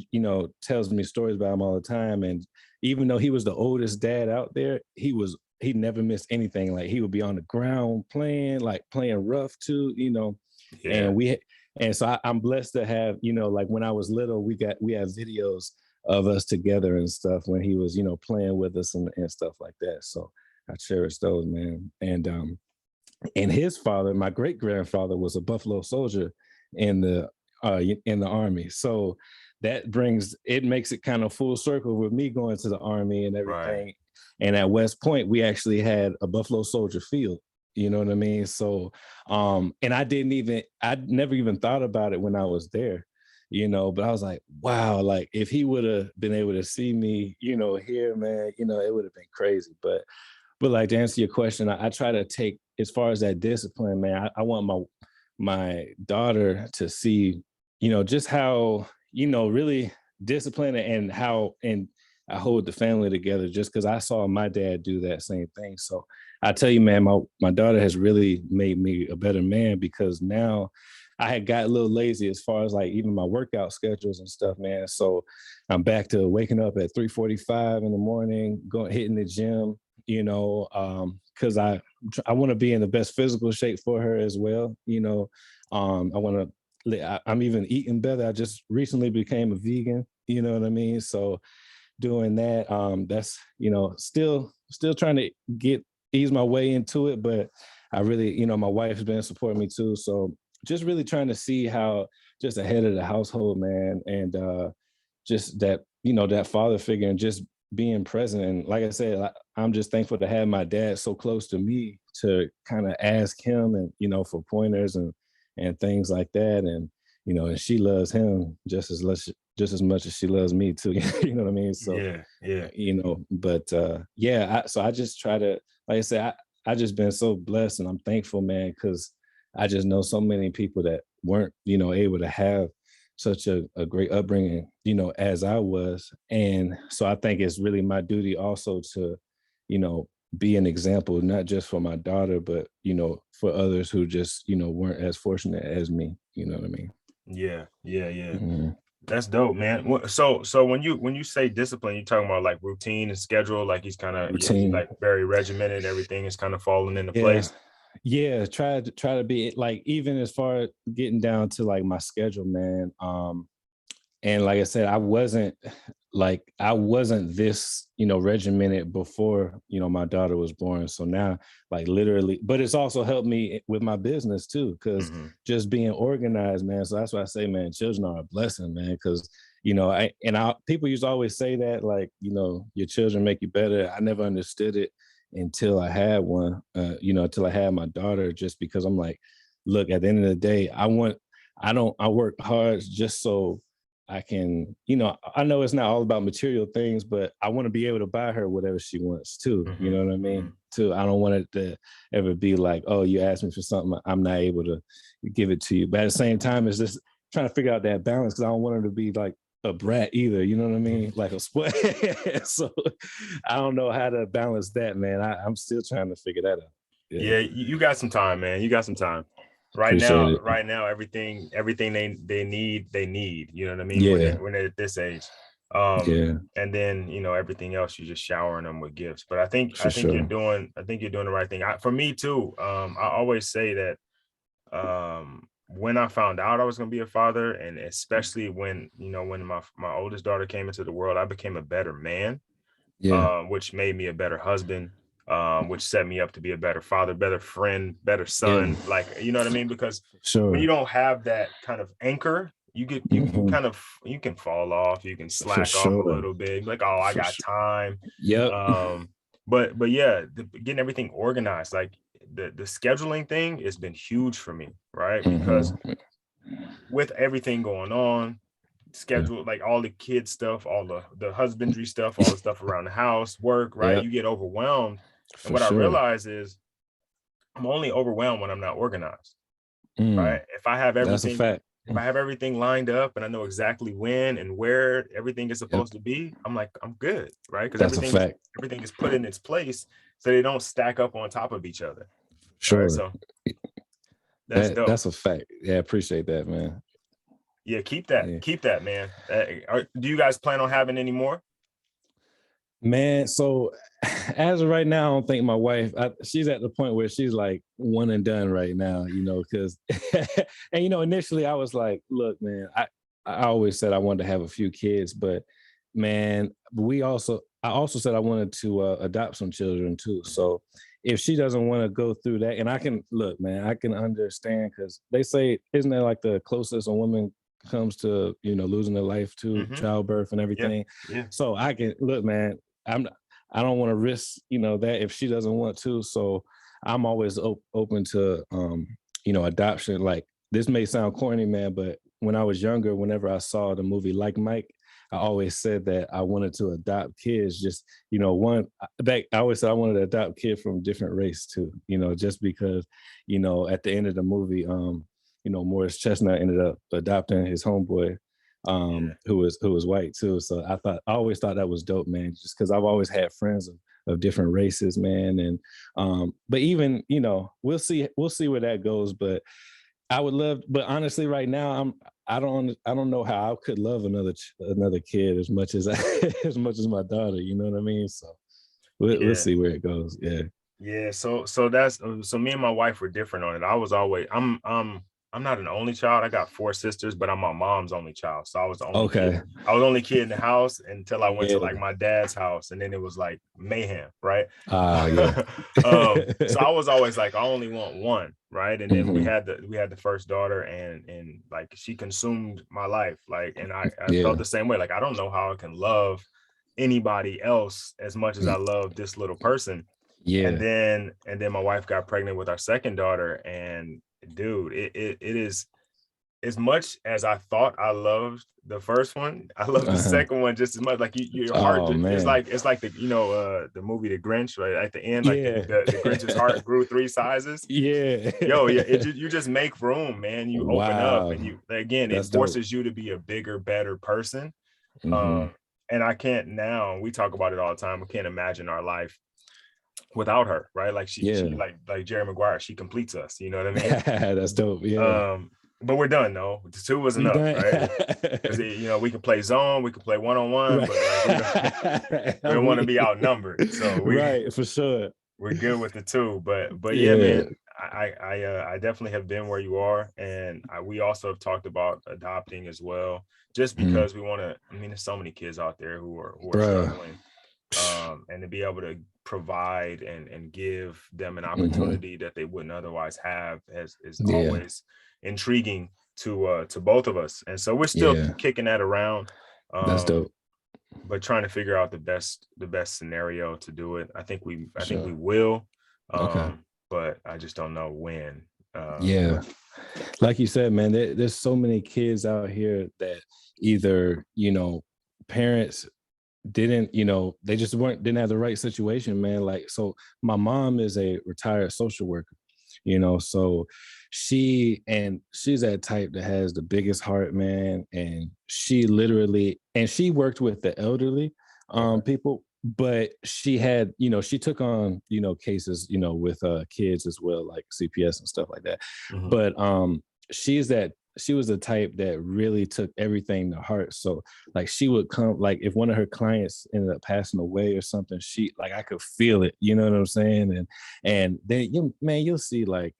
tells me stories about him all the time. And even though he was the oldest dad out there, he never missed anything. Like he would be on the ground playing, like playing rough too, Yeah. and and so I'm blessed to have, like when I was little, we have videos of us together and stuff when he was, playing with us and stuff like that. So I cherish those, man. And his father, my great grandfather, was a Buffalo soldier in the Army. So it makes it kind of full circle with me going to the Army and Right. everything. And at West Point, we actually had a Buffalo Soldier field. You know what I mean? So, and I never even thought about it when I was there, but I was like, wow, like if he would have been able to see me, here, man, it would have been crazy. But like to answer your question, I try to take as far as that discipline, man. I want my daughter to see, just how really disciplined and how and I hold the family together. Just because I saw my dad do that same thing. So I tell you, man, my daughter has really made me a better man because now I had got a little lazy as far as like even my workout schedules and stuff, man. So I'm back to waking up at 3:45 in the morning, going hitting the gym, because I want to be in the best physical shape for her as well. I want to. I'm even eating better. I just recently became a vegan. You know what I mean? So doing that, that's still trying to ease my way into it, but I really, my wife's been supporting me too. So just really trying to see how just ahead of the household, man, and just that that father figure and just being present. And like I said, I'm just thankful to have my dad so close to me to kind of ask him and for pointers and things like that. And and she loves him just as much as she loves me too. You know what I mean? So Yeah. Yeah. but yeah, so I just try to, like I said, I just been so blessed and I'm thankful, man, because I just know so many people that weren't able to have such a great upbringing, as I was. And so I think it's really my duty also to, you know, be an example, not just for my daughter, but, for others who just, weren't as fortunate as me. You know what I mean? Yeah. Yeah. Yeah. Mhm. That's dope, man. So when you say discipline, you're talking about like routine and schedule, like he's Routine. like very regimented, everything is kind of falling into Yeah. place. Yeah. Try to be like, even as far as getting down to like my schedule, man. And like I said, I wasn't. like I wasn't this, regimented before, my daughter was born. So now, like literally, but it's also helped me with my business too, because Mhm. just being organized, man. So that's why I say, man, children are a blessing, man. Because people used to always say that, like, your children make you better. I never understood it until I had one, until I had my daughter, just because I'm like, look, at the end of the day, I work hard just so I can, I know it's not all about material things, but I want to be able to buy her whatever she wants too. You Mhm. know what I mean? Mhm. Too. I don't want it to ever be like, oh, you asked me for something, I'm not able to give it to you. But at the same time, it's just trying to figure out that balance, because I don't want her to be like a brat either. You know what I mean? Like a split. So I don't know how to balance that, man. I'm still trying to figure that out. Yeah. Yeah, you got some time, man. You got some time. Appreciate it. Right now, everything they need. You know what I mean? Yeah. When they're at this age, Yeah. and then everything else, you're just showering them with gifts. But For sure. I think you're doing the right thing. For me too. I always say that when I found out I was going to be a father, and especially when my oldest daughter came into the world, I became a better man, Yeah. which made me a better husband, which set me up to be a better father, better friend, better Yeah. son. Like, you know what I mean? Because when you Sure. don't have that kind of anchor, you Mhm. kind of you can fall off, you can For slack off a sure. little bit, like, oh, I For got sure. time. Yep. But yeah, getting everything organized, like the scheduling thing has been huge for me, right? Because Mhm. with everything going on, Yeah. schedule, like all the kid stuff, all the husbandry stuff, all the stuff around the house, work, right? Yep. You get overwhelmed. And For what I sure. realize is I'm only overwhelmed when I'm not organized, right? Mm. That's a fact. If I have everything lined up and I know exactly when and where everything is Yep. supposed to be, I'm like, I'm good, right? Because That's a fact. everything is put in its place so they don't stack up on top of each other. All right. Sure. So that's dope. That's a fact. Yeah, appreciate that, man. Yeah, Yeah. keep that, man. Do you guys plan on having any more? Man, so as of right now, I don't think my wife, she's at the point where she's like one and done right now, because, and, initially I was like, look, man, I always said I wanted to have a few kids, but man, I also said I wanted to adopt some children too. So if she doesn't want to go through that, and I can look, man, I can understand, because they say, isn't that like the closest a woman comes to, losing their life to Hmm. childbirth and Yeah, everything? yeah, So I can look, man, I'm I don't want to risk, that if she doesn't want to. So I'm always open to adoption. Like, this may sound corny, man, but when I was younger, whenever I saw the movie Like Mike, I always said that I wanted to adopt kids. Just, I always said I wanted to adopt kids from different race too, just because, at the end of the movie, Morris Chestnut ended up adopting his homeboy, yeah, who was white too. So I always thought that was dope, man, just because I've always had friends of different races, man. And but even, we'll see where that goes. But I would love, but honestly, right now, I don't know how I could love another kid as much as as much as my daughter. You know what I mean? So we'll yeah. see where it goes. Yeah. Yeah, so me and my wife were different on it. I'm not an only child. I got four sisters, but I'm my mom's only child. So I was the only kid. Okay. I was the only kid in the house until I went to like Yeah. my dad's house, and then it was like mayhem, right? Yeah. So I was always like, I only want one, right? And then we Hmm. had the first daughter, and like she consumed my life, like, and I felt Yeah. the same way. Like, I don't know how I can love anybody else as much as I love this little person. Yeah. And then my wife got pregnant with our second daughter, and dude, it is, as much as I thought I loved the first one, I love the Uh-huh. second one just as much. Like, your heart Oh it's man. like the the movie The Grinch, right? At the end, like Yeah. the Grinch's heart grew three sizes. Yeah. Yo, yeah, you just make room, man. You open up, Wow. and you, again, it That's dope. forces you to be a bigger, better person. Hmm. Um, and I can't, now we talk about it all the time, we can't imagine our life without her, right? Like, she Yeah. like Jerry Maguire, she completes us, you know what I mean? That's dope. Yeah. But we're done though. The two was You enough, done? right? Because we can play zone, we can play one-on-one, Right. but like, we don't want to We, be outnumbered. So right, for sure. we're good with the two. But yeah, Yeah. man, I definitely have been where you are, and we also have talked about adopting as well, just Mhm. because we want to mean, there's so many kids out there who are Bruh. struggling, and to be able to provide and give them an Mm-hmm. opportunity that they wouldn't otherwise have is Yeah. always intriguing to both of us. And so we're still Yeah. kicking that around, That's dope. but trying to figure out the best scenario to do it. I think we Sure. will, Okay. but I just don't know when. Yeah. Like you said, man, there's so many kids out here that either, you know, parents didn't, you know, they just didn't have the right situation, man. Like, so my mom is a retired social worker, you know, so she's that type that has the biggest heart, man. And she literally, and she worked with the elderly Okay. people, but she had, you know, she took on, you know, cases, you know, with kids as well, like CPS and stuff like that. Mhm. But she was the type that really took everything to heart. So like she would come, like if one of her clients ended up passing away or something, she, like, I could feel it, you know what I'm saying? And then you'll see like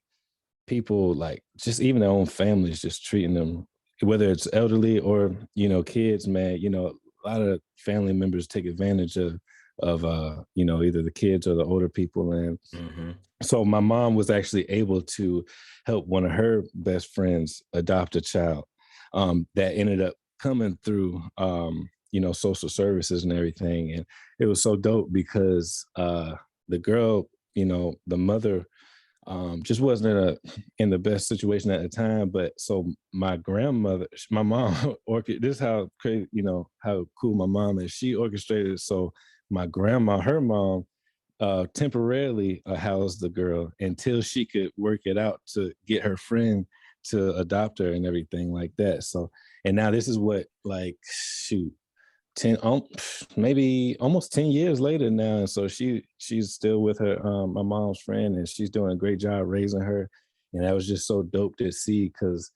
people, like just even their own families just treating them, whether it's elderly or, you know, kids, man, you know, a lot of family members take advantage of you know, either the kids or the older people. And Mhm. so my mom was actually able to help one of her best friends adopt a child that ended up coming through, you know, social services and everything. And it was so dope because the girl, you know, the mother just wasn't in the best situation at the time. But so my grandmother, my mom, this is how crazy, you know, how cool my mom is. She orchestrated it so my grandma, her mom, temporarily housed the girl until she could work it out to get her friend to adopt her and everything like that. So, and now this is what, like, shoot, 10 maybe almost 10 years later now. And so she's still with her, my mom's friend, and she's doing a great job raising her. And that was just so dope to see, because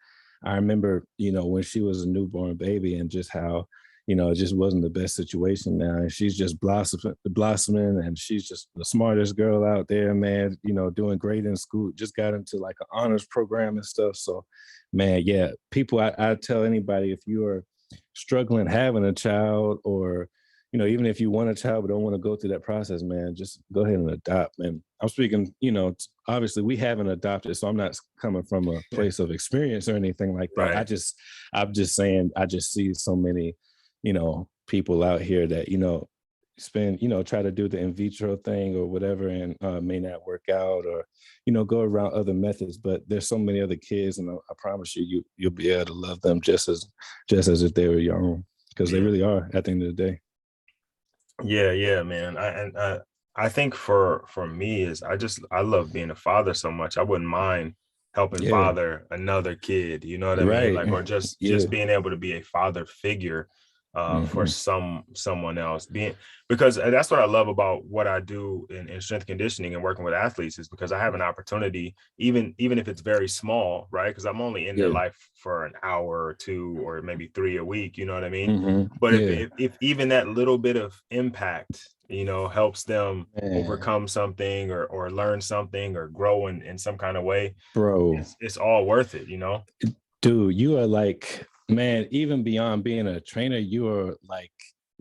I remember, you know, when she was a newborn baby and just how, you know, it just wasn't the best situation now. And she's just blossoming, and she's just the smartest girl out there, man, you know, doing great in school, just got into like an honors program and stuff. So, man, yeah, people, I tell anybody, if you are struggling having a child, or, you know, even if you want a child but don't want to go through that process, man, just go ahead and adopt. And I'm speaking, you know, obviously we haven't adopted, so I'm not coming from a place of experience or anything like that. Right. I'm just saying, I just see so many, you know, people out here that, you know, spend, you know, try to do the in vitro thing or whatever, and may not work out, or, you know, go around other methods. But there's so many other kids, and I promise you'll be able to love them just as if they were your own, because they Yeah. really are at the end of the day. Yeah, man. I think for me is I love being a father so much. I wouldn't mind helping Yeah. father another kid. You know what I mean? Right. Like, or just Yeah. being able to be a father figure for Hmm. someone else. Because that's what I love about what I do in strength conditioning and working with athletes, is because I have an opportunity, even if it's very small, right? Because I'm only in their Yeah. life for an hour or two or maybe 3 a week. You know what I mean? Hmm. But Yeah. if even that little bit of impact, you know, helps them Man, overcome something or learn something or grow in some kind of way, bro, it's all worth it, you know? dude, you are like, man, even beyond being a trainer, you are like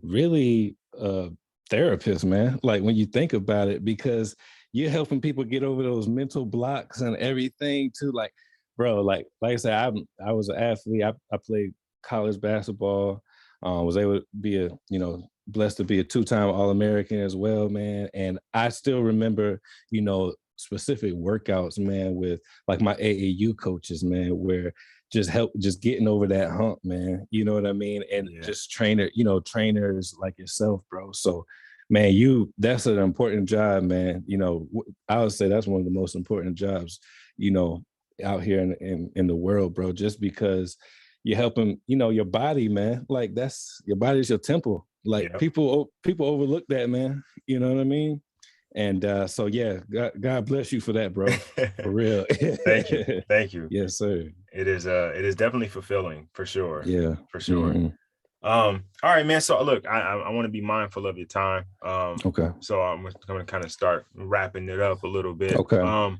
really a therapist, man. Like when you think about it, because you're helping people get over those mental blocks and everything too. Like, bro, like I said, I was an athlete. I played college basketball. Was able to be a, you know, blessed to be a two-time All-American as well, man. And I still remember, you know, specific workouts, man, with like my AAU coaches, man, where just getting over that hump, man. You know what I mean? And Yeah. just trainers like yourself, bro. So, man, that's an important job, man. You know, I would say that's one of the most important jobs, you know, out here in the world, bro, just because you're helping, you know, your body, man. Like that's your body's your temple. Like Yeah. people overlook that, man. You know what I mean? And so yeah, God bless you for that, bro. For real. Thank you. Thank you. Yes, sir. It is definitely fulfilling for sure. Yeah. For sure. Hmm. All right, man. So look, I want to be mindful of your time. Okay. So I'm going to kind of start wrapping it up a little bit. Okay.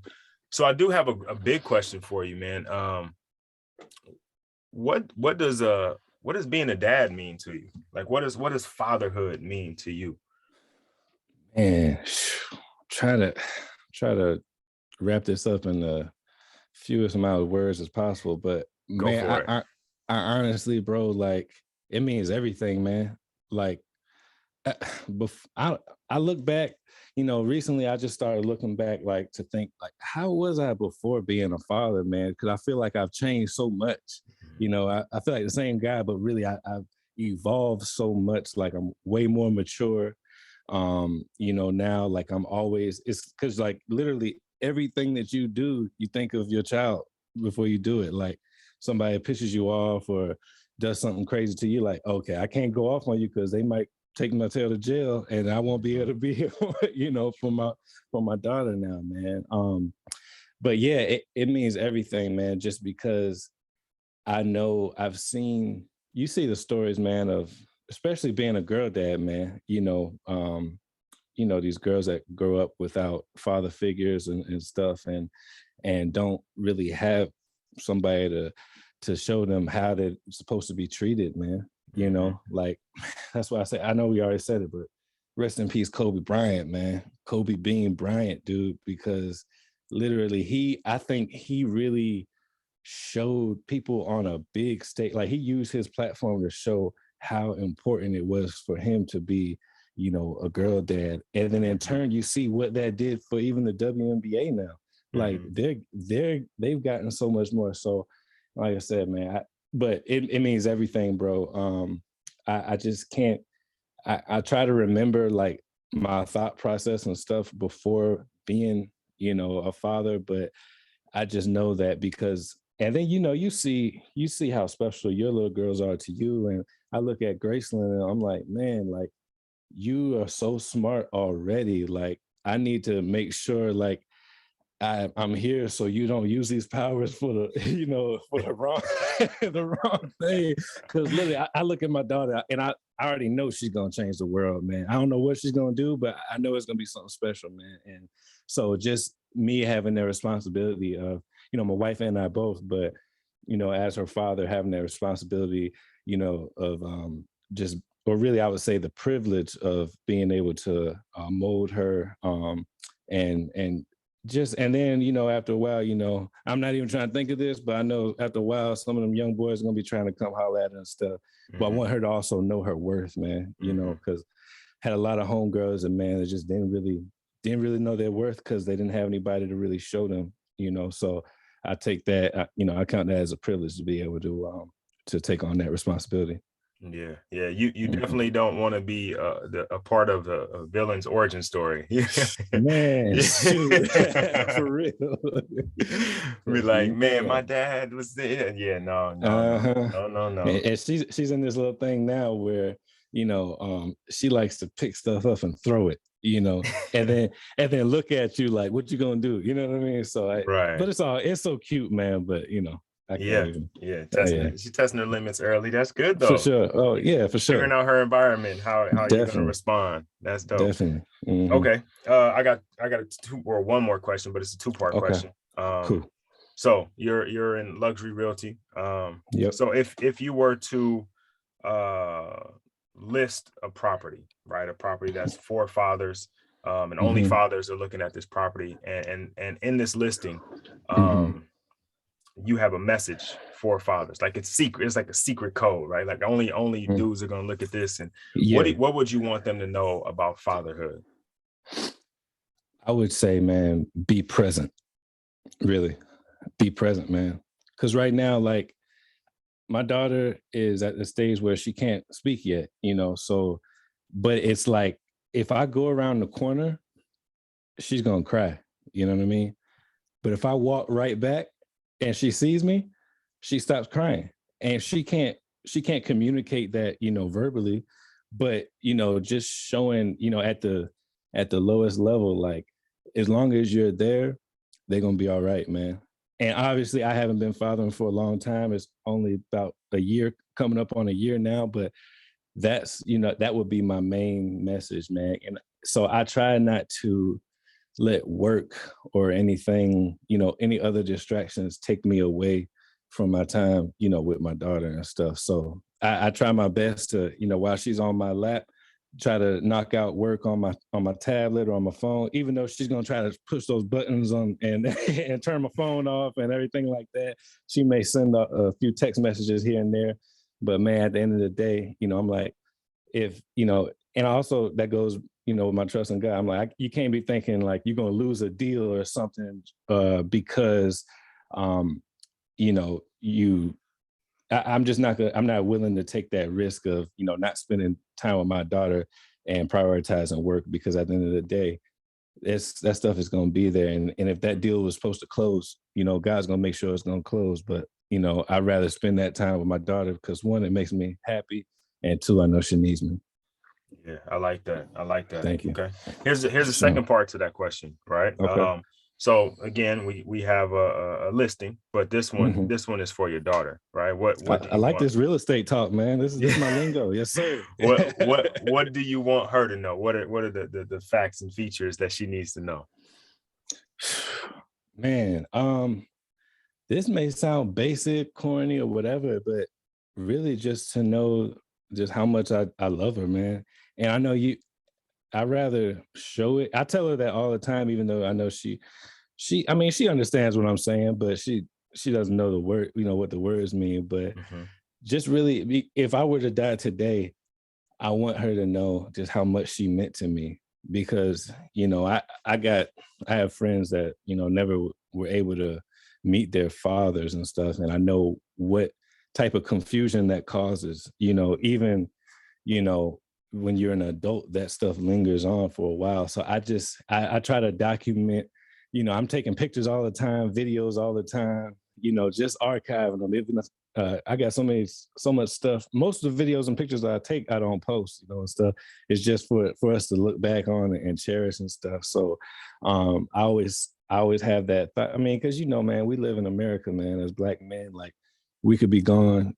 So I do have a big question for you, man. What does what does being a dad mean to you? Like, what does fatherhood mean to you? And try to try to wrap this up in the fewest amount of words as possible. But Go man, for it. I honestly, bro, like it means everything, man. Like I I look back, recently I just started looking back, like to think, like, how was I before being a father, man? Because I feel like I've changed so much. I feel like the same guy, but really I've evolved so much. Like I'm way more mature. Now like I'm always it's because like literally everything that you do, you think of your child before you do it. Like somebody pisses you off or does something crazy to you, like, okay, I can't go off on you because they might take my tail to jail and I won't be able to be here, for my daughter now, man. But yeah, it means everything, man, just because I know you see the stories, man, of especially being a girl dad, man, these girls that grow up without father figures and stuff and don't really have somebody to show them how they're supposed to be treated, man. Like that's why I say I know we already said it, but rest in peace, Kobe Bryant, man. Kobe Bean Bryant, dude, because literally I think he really showed people on a big stage. Like he used his platform to show how important it was for him to be, a girl dad. And then in turn, you see what that did for even the WNBA now. Like they've gotten so much more. So, like I said, man, but it means everything, bro. I just can't. I try to remember like my thought process and stuff before being, a father, but I just know that because, and then you see how special your little girls are to you, and I look at Graceland and I'm like, man, like you are so smart already. Like I need to make sure like I'm here so you don't use these powers for the for the wrong the wrong thing. Because literally, I look at my daughter and I already know she's gonna change the world, man. I don't know what she's gonna do, but I know it's gonna be something special, man. And so just me having the responsibility of my wife and I both, but as her father having that responsibility, of just or really I would say the privilege of being able to mold her and just and then after a while I'm not even trying to think of this, but I know after a while some of them young boys are gonna be trying to come holler at her and stuff, but I want her to also know her worth, man, because had a lot of homegirls and man that just didn't really know their worth because they didn't have anybody to really show them, so I take that, I count that as a privilege to be able to take on that responsibility. Yeah. You definitely don't want to be a part of a villain's origin story. Man, shoot. For real. Be For like, man, my real. dad was there. Yeah, no, Uh-huh. no. And she's in this little thing now where she likes to pick stuff up and throw it, and then look at you like, what you gonna do? You know what I mean? So Right. but it's so cute, man. But I can't Yeah, even. yeah. Yeah, She's testing her limits early. That's good for though. sure. Oh She's yeah, for figuring sure. out her environment, how you're gonna Definitely, respond. That's dope. definitely. Hmm. Okay. I got a two or one more question, but it's a two-part Okay, question. cool. So you're in luxury realty. Yep. So if you were to uh list a property, right? A property that's for fathers, and only Hmm. fathers are looking at this property, and in this listing, Hmm. you have a message for fathers, like it's secret, it's like a secret code, right? Like only dudes are gonna look at this. And Yeah, what would you want them to know about fatherhood? I would say, man, be present. Really, be present, man. Because right now, like my daughter is at the stage where she can't speak yet, so but it's like if I go around the corner, she's gonna cry. You know what I mean? But if I walk right back and she sees me, she stops crying. And she can't communicate that, verbally, but just showing, at the lowest level, like as long as you're there, they're gonna be all right, man. And obviously I haven't been fathering for a long time. It's only about a year, coming up on a year now, but that would be my main message, man. And so I try not to let work or anything, any other distractions take me away from my time, with my daughter and stuff. So I try my best to, while she's on my lap, try to knock out work on my tablet or on my phone, even though she's gonna try to push those buttons on and and turn my phone off and everything like that. She may send a few text messages here and there, but man, at the end of the day, I'm like, if and also that goes, with my trust in God. I'm like, you can't be thinking like you're gonna lose a deal or something because you I'm just not gonna, I'm not willing to take that risk of, not spending time with my daughter and prioritizing work, because at the end of the day, that stuff is gonna be there. And if that deal was supposed to close, God's gonna make sure it's gonna close. But I'd rather spend that time with my daughter because one, it makes me happy, and two, I know she needs me. Yeah, I like that. I like that. Thank you. Okay. Here's the second part to that question, right? Okay. So again, we have a listing, but this one is for your daughter, right? What do I you like want? this real estate talk, man. This is my lingo. Yes, sir. What do you want her to know? What are the facts and features that she needs to know? Man, this may sound basic, corny, or whatever, but really just to know just how much I love her, man. And I know I rather show it. I tell her that all the time, even though I know I mean, she understands what I'm saying, but she doesn't know the word, what the words mean. But just really, if I were to die today, I want her to know just how much she meant to me, because, I have friends that, never were able to meet their fathers and stuff. And I know what type of confusion that causes, even, when you're an adult, that stuff lingers on for a while. So I try to document, I'm taking pictures all the time, videos all the time, just archiving them. Even I got so much stuff. Most of the videos and pictures I take, I don't post, and stuff. It's just for us to look back on and cherish and stuff. So I always have that thought. I mean, because man, we live in America, man, as Black men, like we could be gone,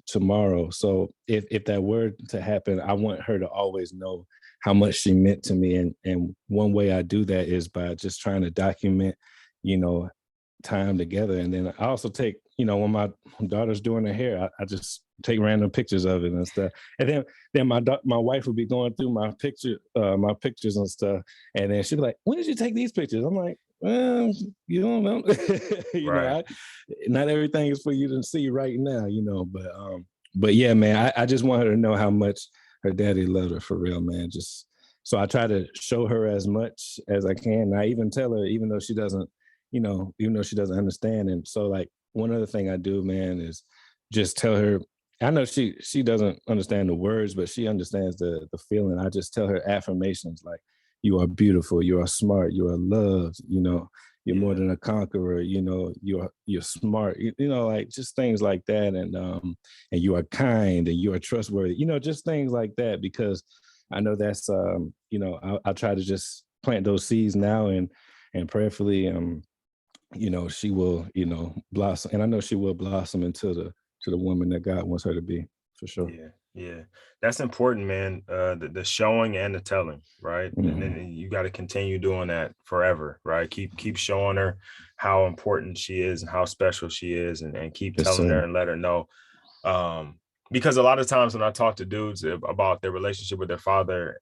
tomorrow. So if that were to happen, I want her to always know how much she meant to me. And one way I do that is by just trying to document, time together. And then I also take, when my daughter's doing her hair, I just take random pictures of it and stuff. And then my wife would be going through my pictures and stuff. And then she'd be like, when did you take these pictures? I'm like, well, you don't know. Right. Not everything is for you to see right now, but yeah, man, I just want her to know how much her daddy loved her, for real, man. Just so I try to show her as much as I can. I even tell her, even though she doesn't understand. And so, like, one other thing I do, man, is just tell her. I know she doesn't understand the words, but she understands the feeling. I just tell her affirmations like, "You are beautiful. You are smart. You are loved. You're more than a conqueror. You're smart. Like just things like that. And you are kind and you are trustworthy. Just things like that, because I know that's I try to just plant those seeds now, and prayerfully she will blossom, and I know she will blossom into the woman that God wants her to be, for sure. Yeah, that's important, man. The showing and the telling, right? And Mhm. then you got to continue doing that forever, right? Keep showing her how important she is and how special she is, and keep Yes, telling her sir. and let her know. Because a lot of times when I talk to dudes about their relationship with their father,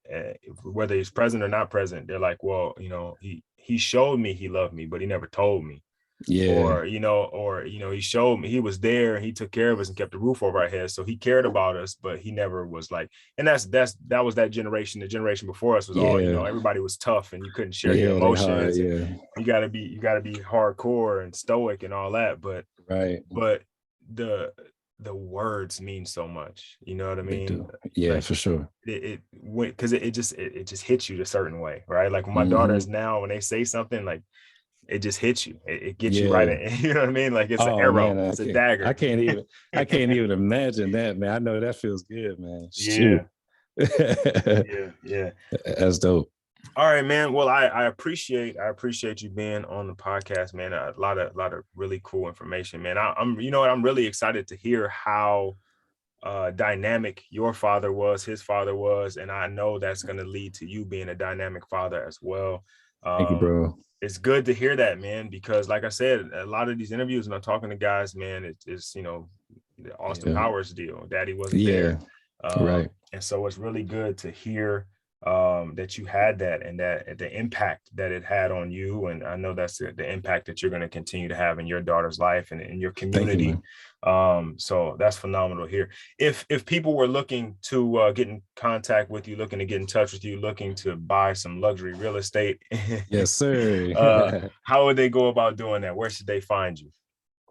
whether he's present or not present, they're like, well, he showed me he loved me, but he never told me. Yeah. Or he showed me he was there and he took care of us and kept the roof over our heads, so he cared about us, but he never was like. And that was that generation. The generation before us was all, Yeah. everybody was tough and you couldn't share your Yeah, they hard, emotions, and yeah. you got to be hardcore and stoic and all that, but Right. the the words mean so much, you know what I They mean? do. Yeah, Like for sure. it went, because it just hits you a certain way, right? Like when my daughters Mhm. now, when they say something, like it just hits you. It gets you right Yeah. in. You know what I mean? Like it's an Oh man, arrow. It's a dagger. I can't even imagine that, man. I know that feels good, man. Shoot. Yeah, yeah. That's dope. All right, man. Well, I appreciate you being on the podcast, man. A lot of really cool information, man. I'm I'm really excited to hear how dynamic your father was, his father was, and I know that's going to lead to you being a dynamic father as well. Thank you, um bro. it's good to hear that, man, because like I said, a lot of these interviews when I'm talking to guys, man, it's the Austin Yeah. Powers deal. Daddy wasn't Yeah. there. Right. And so it's really good to hear that you had that, and that the impact that it had on you. And I know that's the impact that you're going to continue to have in your daughter's life and in your community. Thank you, So that's phenomenal here. If people were looking to get in contact with you, looking to get in touch with you, looking to buy some luxury real estate, yes, sir. how would they go about doing that? Where should they find you?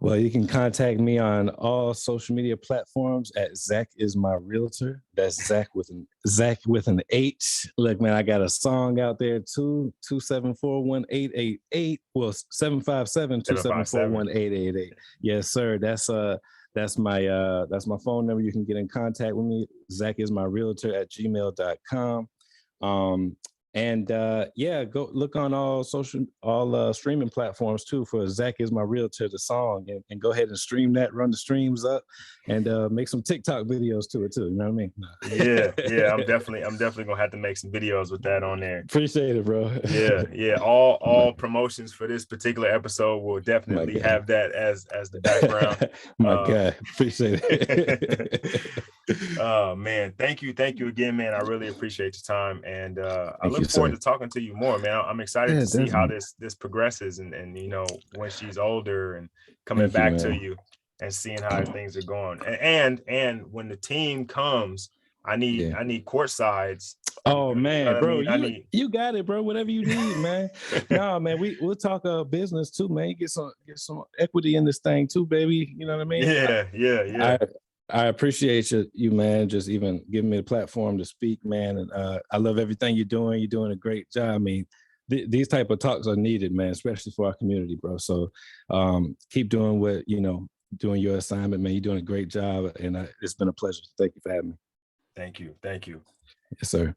Well, you can contact me on all social media platforms at Zach is my realtor. That's Zach with an H. Look, man, I got a song out there too. 274-1888. Well, 757-274-1888. Yes, sir. That's my phone number. You can get in contact with me. Zach is my realtor at gmail.com. Go look on all streaming platforms too for Zach is my realtor, the song, and go ahead and stream that, run the streams up, and make some TikTok videos to it too. You know what I mean? Yeah. I'm definitely gonna have to make some videos with that on there. Appreciate it, bro. Yeah. All promotions for this particular episode will definitely have that as the background. My God, appreciate it. Oh man, thank you again, man. I really appreciate your time, and I look you, forward sir. to talking to you more, man. I'm excited Yeah, to see how definitely. this progresses, and when she's older and coming back to you and seeing how things are going. And when the team comes, I need court sides. Oh man, bro, you got it, bro. Whatever you need, man. No, man, we'll talk business too, man. Get some equity in this thing too, baby. You know what I mean? Yeah. I appreciate you, man. Just even giving me the platform to speak, man. And I love everything you're doing. You're doing a great job. I mean, these type of talks are needed, man, especially for our community, bro. So keep doing doing your assignment, man. You're doing a great job, and it's been a pleasure. Thank you for having me. Thank you. Yes, sir.